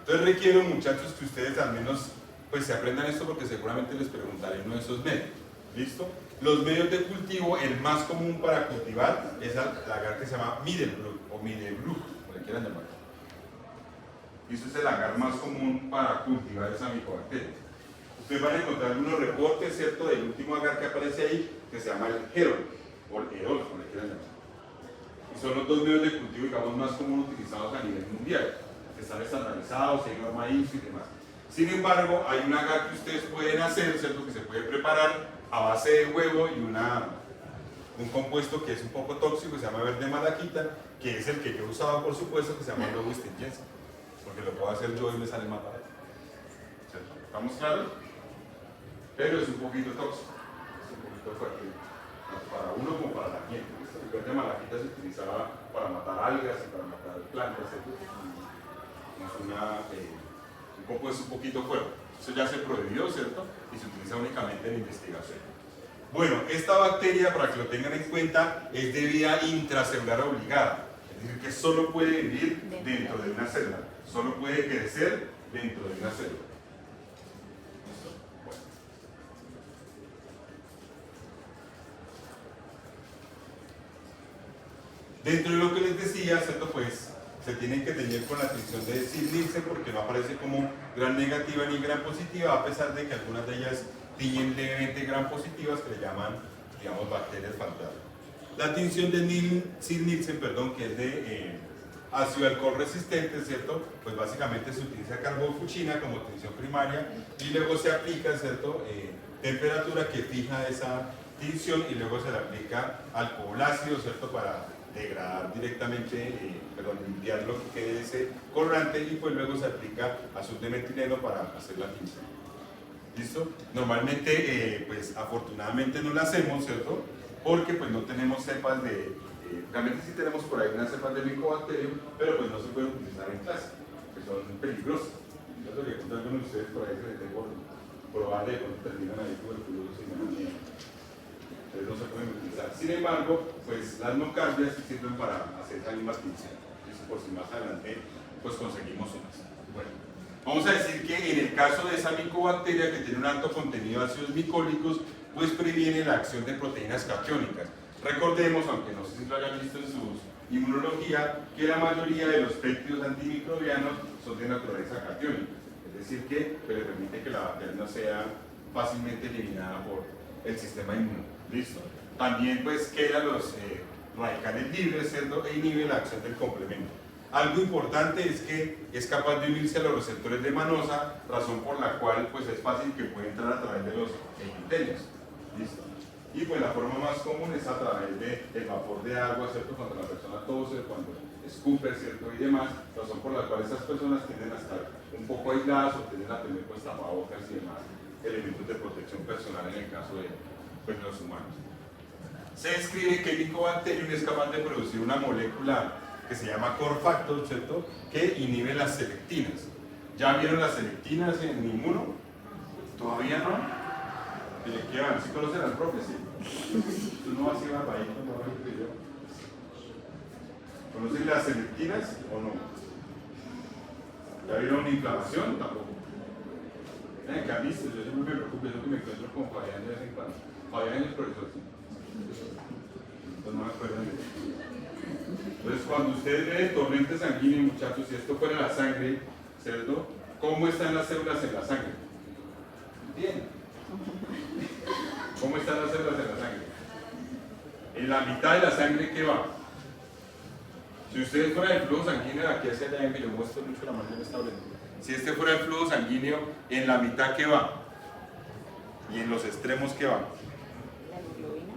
Entonces requiero, muchachos, que ustedes al menos pues se aprendan esto porque seguramente les preguntaré uno de esos medios. ¿Listo? Los medios de cultivo, el más común para cultivar es el agar que se llama Middelbruch o Middelbruch, como le quieran llamar. Y eso es el agar más común para cultivar esa micobacteria. Ustedes van a encontrar algunos reportes, ¿cierto?, del último agar que aparece ahí, que se llama el Herol, o el Herol, como le quieran llamar. Y son los dos medios de cultivo, digamos, más comunes utilizados a nivel mundial, que están estandarizados, hay norma ISO y demás. Sin embargo, hay un agar que ustedes pueden hacer, ¿cierto?, que se puede preparar a base de huevo y un compuesto que es un poco tóxico, que se llama verde malaquita, que es el que yo he usado, por supuesto, que se llama lobo stingense, porque lo puedo hacer yo y me sale más barato. ¿Cierto? ¿Estamos claros? Pero es un poquito tóxico, es un poquito fuerte, tanto para uno como para la gente. El verde malaquita se utilizaba para matar algas y para matar plantas, ¿cierto? Es un poquito fuerte. Eso ya se prohibió, ¿cierto? Y se utiliza únicamente en investigación. Bueno, esta bacteria, para que lo tengan en cuenta, es de vida intracelular obligada. Es decir, que solo puede vivir dentro de una célula. Solo puede crecer dentro de una célula. ¿Listo? Bueno. Dentro de lo que les decía, ¿cierto? Pues se tienen que tener con la atención de Sieg-Nielsen porque no aparece como gran negativa ni gran positiva, a pesar de que algunas de ellas tienen levemente gran positivas que le llaman, digamos, bacterias fantasma. La tinción de Sieg-Nielsen, perdón, que es de ácido alcohol resistente, ¿cierto? Pues básicamente se utiliza carbofuchina como tinción primaria y luego se aplica, ¿cierto?, temperatura que fija esa tinción y luego se le aplica alcohol ácido, ¿cierto?, para degradar directamente, limpiar lo que quede de ese colorante y pues luego se aplica azul de metileno para hacer la tinción. ¿Listo? Normalmente, pues afortunadamente no la hacemos, ¿cierto? Porque pues no tenemos cepas de, realmente sí tenemos por ahí unas cepas de micobacterium, pero pues no se pueden utilizar en clase, que son peligrosas. Yo lo que contar con ustedes por ahí que les tengo probable cuando terminan ahí tuberculosis y no. Entonces no se pueden utilizar. Sin embargo, pues las nocardias sirven para hacer esa misma tinción. Eso por si más adelante pues conseguimos unas. Bueno, vamos a decir que en el caso de esa micobacteria que tiene un alto contenido de ácidos micólicos, pues previene la acción de proteínas catiónicas. Recordemos, aunque no sé si lo hayan visto en su inmunología, que la mayoría de los péptidos antimicrobianos son de naturaleza catiónica. Es decir, que le permite que la bacteria no sea fácilmente eliminada por el sistema inmune. ¿Listo? También pues quedan los radicales libres, ¿cierto? E inhibe la acción del complemento. Algo importante es que es capaz de unirse a los receptores de manosa, razón por la cual pues es fácil que pueda entrar a través de los epitelios. ¿Listo? Y pues la forma más común es a través del vapor de agua, ¿cierto? Cuando la persona tose, cuando escupe, ¿cierto? Y demás, razón por la cual esas personas tienden a estar un poco aisladas o tienden a tener pues tapabocas y demás elementos de protección personal en el caso de pues, los humanos. Se describe que el Mycobacterium es capaz de producir una molécula que se llama core factor, ¿cierto? Que inhibe las selectinas. ¿Ya vieron las selectinas en inmuno? ¿Todavía no? ¿De qué van? ¿Sí conocen al profe? Sí. ¿Tú no vas a ir a país como yo? ¿Conocen las selectinas o no? ¿Ya vieron una inflamación? Tampoco. ¿Qué han visto? Yo siempre me preocupo, yo que me encuentro con Fabián de vez en cuando. Fabián es el profesor, sí. Entonces no me acuerdo de eso. Entonces, cuando ustedes ven el torrente sanguíneo, muchachos, si esto fuera la sangre, ¿cierto? ¿Cómo están las células en la sangre? Bien. ¿Cómo están las células en la sangre? En la mitad de la sangre, ¿qué va? Si ustedes fuera el flujo sanguíneo, aquí hacia allá, me lo muestro mucho, la mano me está abriendo. Si este fuera el flujo sanguíneo, en la mitad, ¿qué va? Y en los extremos, ¿qué va? La hemoglobina.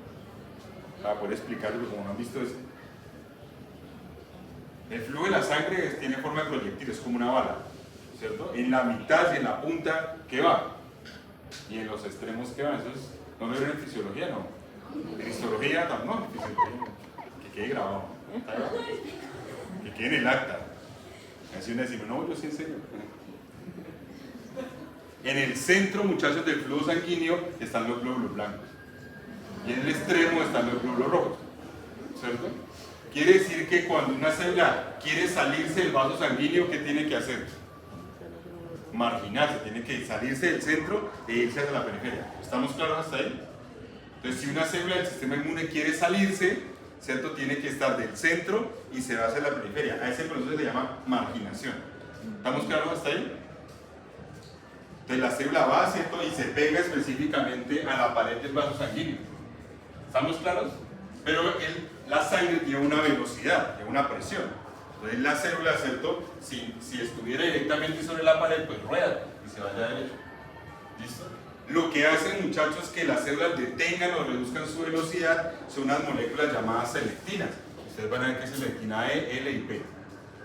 Para poder explicarlo, porque como no han visto eso. El flujo de la sangre tiene forma de proyectil, es como una bala, ¿cierto? En la mitad y en la punta, ¿qué va? Y en los extremos, ¿qué va? Eso es, no lo ven en fisiología, no. En histología, no, en fisiología. Que quede grabado. Que quede en el acta. Así uno dice, no, yo sí enseño. En el centro, muchachos, del flujo sanguíneo están los glóbulos blancos. Y en el extremo están los glóbulos rojos, ¿cierto? Quiere decir que cuando una célula quiere salirse del vaso sanguíneo, ¿qué tiene que hacer? Marginarse, tiene que salirse del centro e irse hacia la periferia. ¿Estamos claros hasta ahí? Entonces, si una célula del sistema inmune quiere salirse, ¿cierto? Tiene que estar del centro y se va hacia la periferia. A ese proceso se le llama marginación. ¿Estamos claros hasta ahí? Entonces la célula va, ¿cierto? Y se pega específicamente a la pared del vaso sanguíneo. ¿Estamos claros? Pero la sangre tiene una velocidad, tiene una presión. Entonces la célula, ¿cierto? Si estuviera directamente sobre la pared, pues rueda y se vaya derecho. ¿Listo? Lo que hacen, muchachos, que las células detengan o reduzcan su velocidad son unas moléculas llamadas selectinas. Ustedes van a ver que es selectina E, L y P.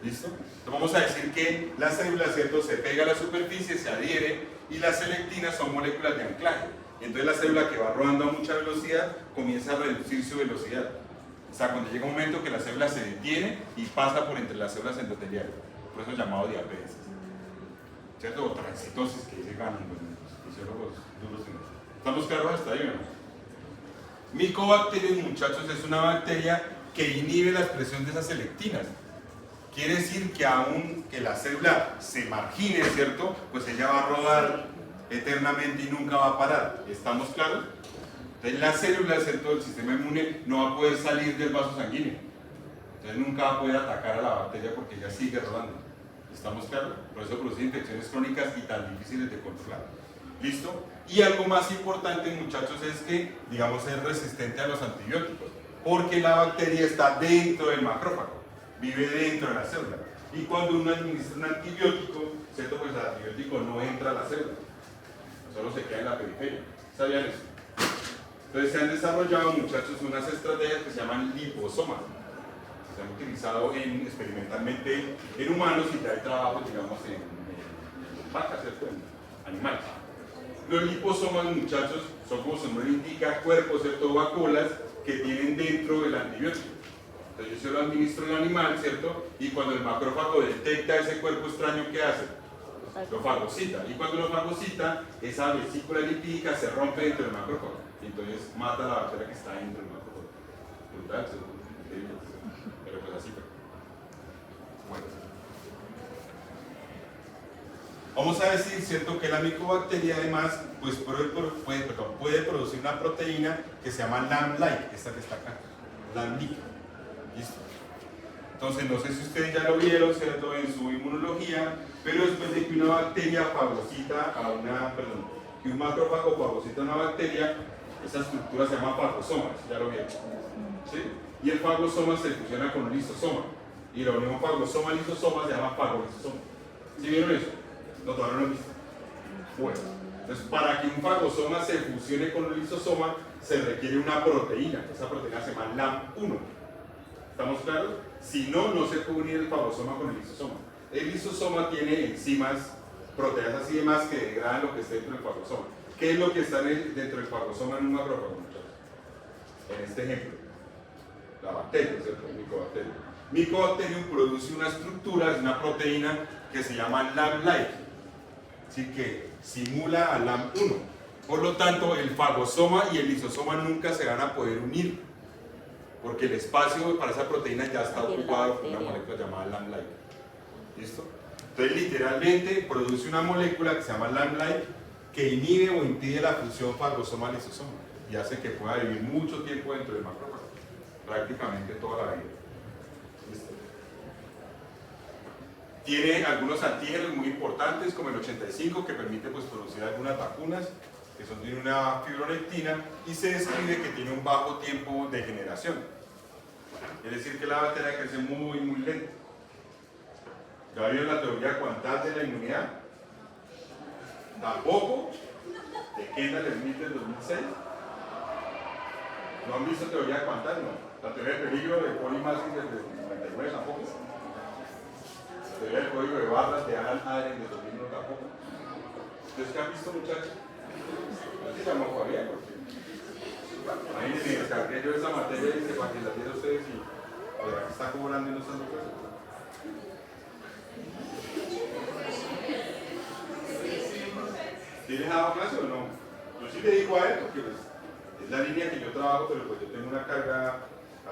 ¿Listo? Entonces vamos a decir que la célula, ¿cierto? Se pega a la superficie, se adhiere, y las selectinas son moléculas de anclaje. Entonces la célula que va rodando a mucha velocidad comienza a reducir su velocidad. O sea, cuando llega un momento que la célula se detiene y pasa por entre las células endoteliales. Por eso es llamado diabetes. ¿Cierto? O transitosis, que dice ganan los fisiólogos duros. ¿Estamos claros hasta ahí, no? Mycobacterium, muchachos, es una bacteria que inhibe la expresión de esas selectinas. Quiere decir que aun que la célula se margine, ¿cierto? Pues ella va a rodar eternamente y nunca va a parar. ¿Estamos claros? Entonces la célula, ¿cierto? Del sistema inmune no va a poder salir del vaso sanguíneo. Entonces nunca va a poder atacar a la bacteria porque ella sigue rodando. ¿Estamos claros? Por eso produce infecciones crónicas y tan difíciles de controlar. ¿Listo? Y algo más importante, muchachos, es que, digamos, es resistente a los antibióticos. Porque la bacteria está dentro del macrófago. Vive dentro de la célula. Y cuando uno administra un antibiótico, ¿cierto? Pues el antibiótico no entra a la célula. Solo se queda en la periferia. ¿Sabían eso? Entonces se han desarrollado, muchachos, unas estrategias que se llaman liposomas. Se han utilizado experimentalmente en humanos y ya hay trabajos, digamos, en vacas, ¿cierto? En animales. Los liposomas, muchachos, son, como su nombre indica, cuerpos, ¿cierto? Vacuolas que tienen dentro el antibiótico. Entonces yo se lo administro al animal, ¿cierto? Y cuando el macrófago detecta ese cuerpo extraño, ¿qué hace? Lo fagocita. Y cuando lo fagocita, esa vesícula lipídica se rompe dentro del macrófago. Y entonces mata a la bacteria que está dentro del macrófago. Brutal, ¿cierto? Pero pues así fue. Bueno. Vamos a decir, ¿cierto? Que la micobacteria además pues, puede producir una proteína que se llama LAM-like, esta que está acá. LAM-like. ¿Listo? Entonces, no sé si ustedes ya lo vieron, ¿cierto? En su inmunología, pero después de que una bacteria fagocita a una, que un macrófago fagocita a una bacteria, esa estructura se llama fagosoma, ya lo vieron. ¿Sí? Y el fagosoma se fusiona con un lisosoma. Y la unión fagosoma-lisosoma se llama fagolisosoma. ¿Sí vieron eso? No, todavía no lo han visto. Bueno, Entonces, para que un fagosoma se fusione con el lisosoma, se requiere una proteína. Esa proteína se llama LAMP1. ¿Estamos claros? Si no, no se puede unir el fagosoma con el lisosoma. El lisosoma tiene enzimas, proteínas y demás que degradan lo que está dentro del fagosoma. ¿Qué es lo que está dentro del fagosoma en un macrófago? En este ejemplo, la bacteria, ¿cierto? El micobacterium. Mycobacterium produce una estructura, una proteína que se llama LAM-like, así que simula a LAM1. Por lo tanto, el fagosoma y el lisosoma nunca se van a poder unir, porque el espacio para esa proteína ya está ocupado por una molécula llamada LAM-like. ¿Listo? Entonces, literalmente produce una molécula que se llama LAM-like que inhibe o impide la fusión fagosoma-lisosoma y hace que pueda vivir mucho tiempo dentro del macrófago, prácticamente toda la vida. ¿Listo? Tiene algunos antígenos muy importantes como el 85 que permite pues, producir algunas vacunas que son de una fibronectina y se describe que tiene un bajo tiempo de generación. Es decir que la bacteria crece muy lento. ¿Ya vieron la teoría cuantal de la inmunidad? Tampoco, de Kendall Smith del 2006. ¿No han visto teoría cuantal? No. La teoría del peligro de Polimasis del 99 tampoco. La teoría del código de barras de Alan Adler del 2001 tampoco. ¿Ustedes qué han visto, muchachos? Así la homofobia, porque imagínense, descargué yo esa materia y para que la diera ustedes y ahora que está cobrando y no está dando pesos. ¿Sí les ha dado clase o no? Yo sí le digo a él porque pues, es la línea que yo trabajo, pero pues yo tengo una carga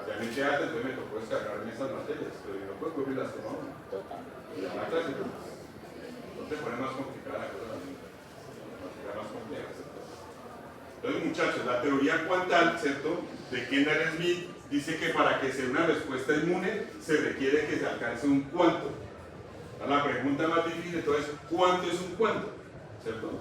realmente alta, entonces me tocó descargarme esas materias, pero yo no puedo cubrir las que no. Y la clase, pero no te pone más complicada la cosa, más compleja. Entonces, muchachos, la teoría cuantal, ¿cierto?, de Kendall Smith dice que para que sea una respuesta inmune se requiere que se alcance un cuánto. La pregunta más difícil de todo es ¿cuánto es un cuánto? ¿Cierto?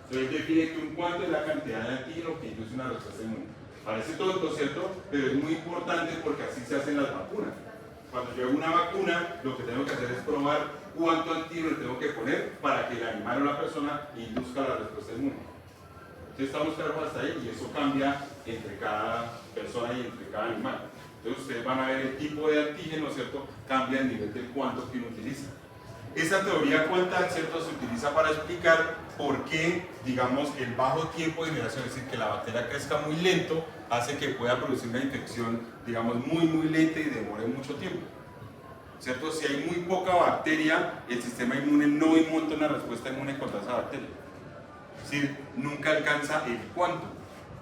Entonces define que un cuánto es la cantidad de antígeno que induce una respuesta inmune. Parece tonto, ¿cierto? Pero es muy importante porque así se hacen las vacunas. Cuando yo hago una vacuna, lo que tengo que hacer es probar cuánto antígeno tengo que poner para que el animal o la persona induzca la respuesta inmune. Entonces estamos claros hasta ahí y eso cambia entre cada persona y entre cada animal. Entonces ustedes van a ver el tipo de antígeno, ¿cierto? Cambia el nivel del cuánto que uno utiliza. Esa teoría cuantal, ¿cierto?, se utiliza para explicar por qué, digamos, el bajo tiempo de generación, es decir, que la bacteria crezca muy lento, hace que pueda producir una infección, digamos, muy lenta y demore mucho tiempo. ¿Cierto? Si hay muy poca bacteria, el sistema inmune no monta una respuesta inmune contra esa bacteria. Es decir, nunca alcanza el cuánto.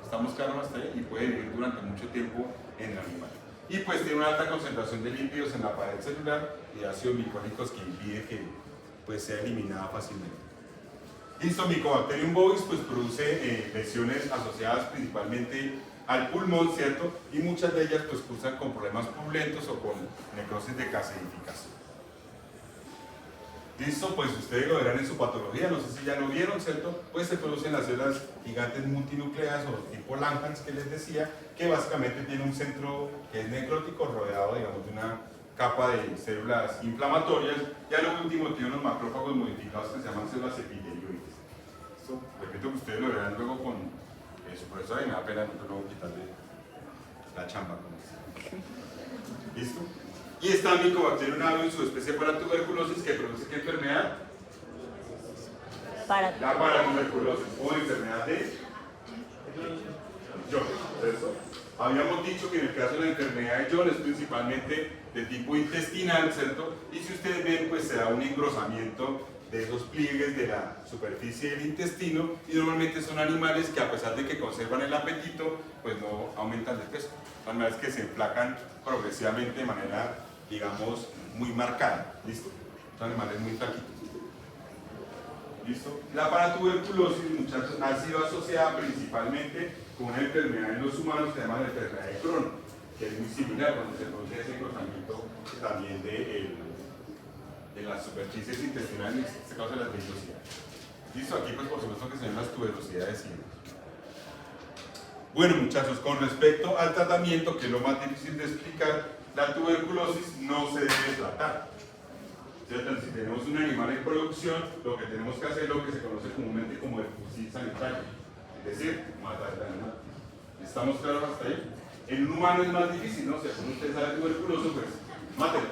Estamos claros hasta ahí y puede vivir durante mucho tiempo en el animal. Y pues tiene una alta concentración de lípidos en la pared celular y ácidos micónicos que impide que pues, sea eliminada fácilmente. Listo, Mycobacterium bovis pues produce lesiones asociadas principalmente al pulmón, ¿cierto? Y muchas de ellas pues cursan con problemas purulentos o con necrosis de calcificación. Listo, pues ustedes lo verán en su patología, no sé si ya lo vieron, ¿cierto? Pues se producen las células gigantes multinucleadas o tipo Langhans que les decía, que básicamente tiene un centro que es necrótico rodeado, digamos, de una capa de células inflamatorias, y a lo último tiene unos macrófagos modificados que se llaman células epitelioides. Esto, repito que ustedes lo verán luego con su profesora y me da pena no luego quitarle la chamba con esto. ¿Listo? Y está Mycobacterium avium, su especie para tuberculosis, que produce ¿qué enfermedad? La paratuberculosis o enfermedad de John, ¿cierto? Habíamos dicho que en el caso de la enfermedad de John es principalmente de tipo intestinal, ¿cierto? Y si ustedes ven, pues se da un engrosamiento de esos pliegues de la superficie del intestino y normalmente son animales que a pesar de que conservan el apetito, pues no aumentan de peso. Son animales que se enflacan progresivamente de manera, digamos, muy marcada. ¿Listo? Son animales muy flaquitos. ¿Listo? La paratuberculosis, muchachos, ha sido asociada principalmente con una enfermedad en los humanos que se llama la enfermedad de Crohn, que es muy similar cuando se produce ese engrosamiento también de las superficies intestinales, en este caso de las vellosidades. ¿Listo? Aquí pues por supuesto que se ven las tuberosidades. Bueno, muchachos, con respecto al tratamiento, que es lo más difícil de explicar, la tuberculosis no se debe tratar. ¿cierto? Si tenemos un animal en producción, lo que tenemos que hacer es lo que se conoce comúnmente como el fusil sanitario, es decir, matar al animal. ¿Estamos claros hasta ahí? En un humano es más difícil, ¿no? Si alguno de ustedes sale tuberculoso, pues mátelo.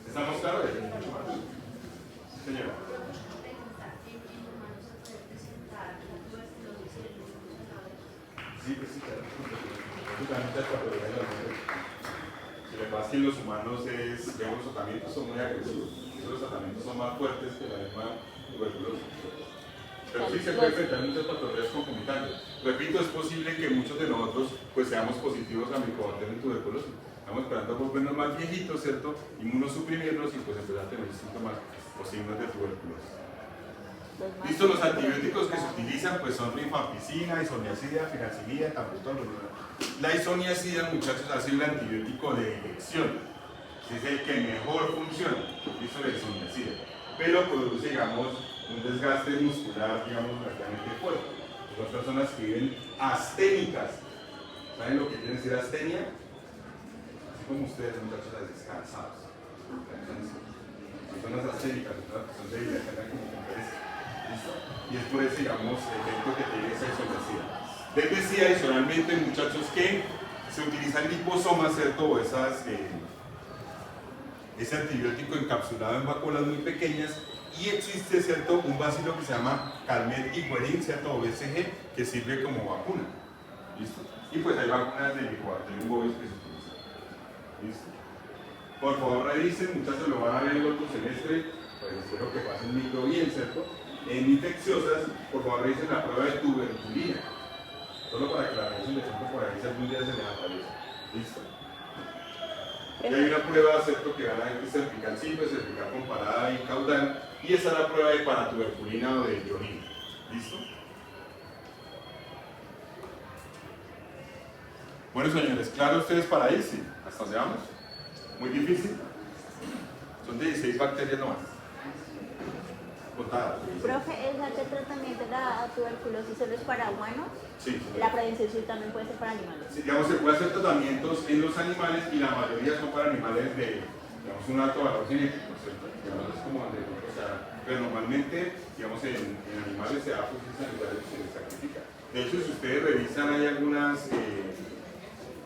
¿Estamos claros? Señora. Sí, pues sí, claro. Lo que pasa es que en los humanos los tratamientos son muy agresivos. Los tratamientos son más fuertes que la misma tuberculosis. Pero sí se puede enfrentar muchas patologías concomitantes. Repito, es posible que muchos de nosotros pues seamos positivos a micobacterias en tuberculosis. Estamos esperando volvernos más viejitos, ¿cierto? Inmunosuprimirnos y pues empezar a tener síntomas o signos de tuberculosis. Listo, los antibióticos que se utilizan pues son rifampicina, isoniazida, finasterida, tambutal. La isoniazida, muchachos, ha sido el antibiótico de elección. Es el que mejor funciona. Listo, la isoniazida. Pero produce, digamos, un desgaste muscular, digamos, relativamente fuerte. Son personas que viven asténicas. ¿Saben lo que quiere decir astenia? Así como ustedes, muchachos, descansados. Personas asténicas, son débiles, ¿listo? Y es por ese, digamos, efecto que tiene esa isoniazida. Les decía adicionalmente, muchachos, que se utiliza el liposoma, ¿cierto? Ese antibiótico encapsulado en vacuolas muy pequeñas. Y existe, ¿cierto?, un bacilo que se llama Calmet iguerin, ¿cierto?, o BCG, que sirve como vacuna. ¿Listo? Y pues hay vacunas de Mycobacterium bovis que se utilizan. ¿Listo? Por favor, revisen, muchachos, lo van a ver en el otro semestre, pues espero que pasen micro bien, ¿cierto? En infecciosas, por favor, revisen la prueba de tuberculina. Solo para que la revisen de pronto por ahí si algún día se les aparece. ¿Listo? Y hay una prueba, ¿cierto?, que van a ver que es cervical simple, cervical comparada y caudal, y esa es la prueba de paratuberculina o de ionina. ¿Listo? Bueno, señores, ¿claro ustedes para ahí? Sí. ¿Hasta dónde vamos? ¿Muy difícil? Son 16 bacterias nomás. Contadas. Profe, ¿es el tratamiento de la tuberculosis solo es para humanos? Sí. La prevención sí también puede ser para animales. Sí, digamos, se puede hacer tratamientos en los animales y la mayoría son para animales de, digamos, un alto valor genético, ¿cierto? Digamos, es como de, o sea, pero normalmente, digamos, en animales se da fusil sanitario y se les sacrifica. De hecho, si ustedes revisan, hay algunas,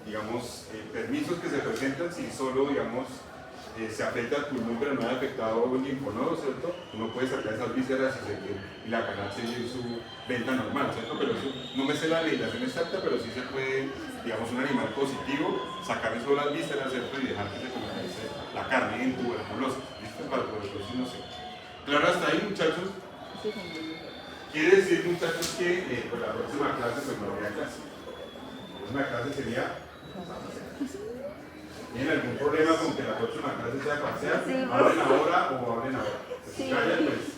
digamos, permisos que se presentan si solo, digamos, se afecta el pulmón pero no ha afectado el linfonodo, ¿cierto? Uno puede sacar esas vísceras y la canal seguir su venta normal, ¿cierto? Pero eso, no me sé la legislación exacta, pero sí se puede, digamos, un animal positivo, sacarle solo las vísceras, ¿cierto? Y dejar que se comercialice la carne en tuberculosis. ¿Listo? Para tuberculosis no sé. ¿Claro hasta ahí, muchachos? Sí, señor. Quiere decir, muchachos, que pues, la próxima clase pues no habría clase. La próxima clase sería... ¿Tienen algún problema con que la próxima clase sea parcial? Sí, ¿Hablen ahora o hablen ahora? Sí. Callan, pues,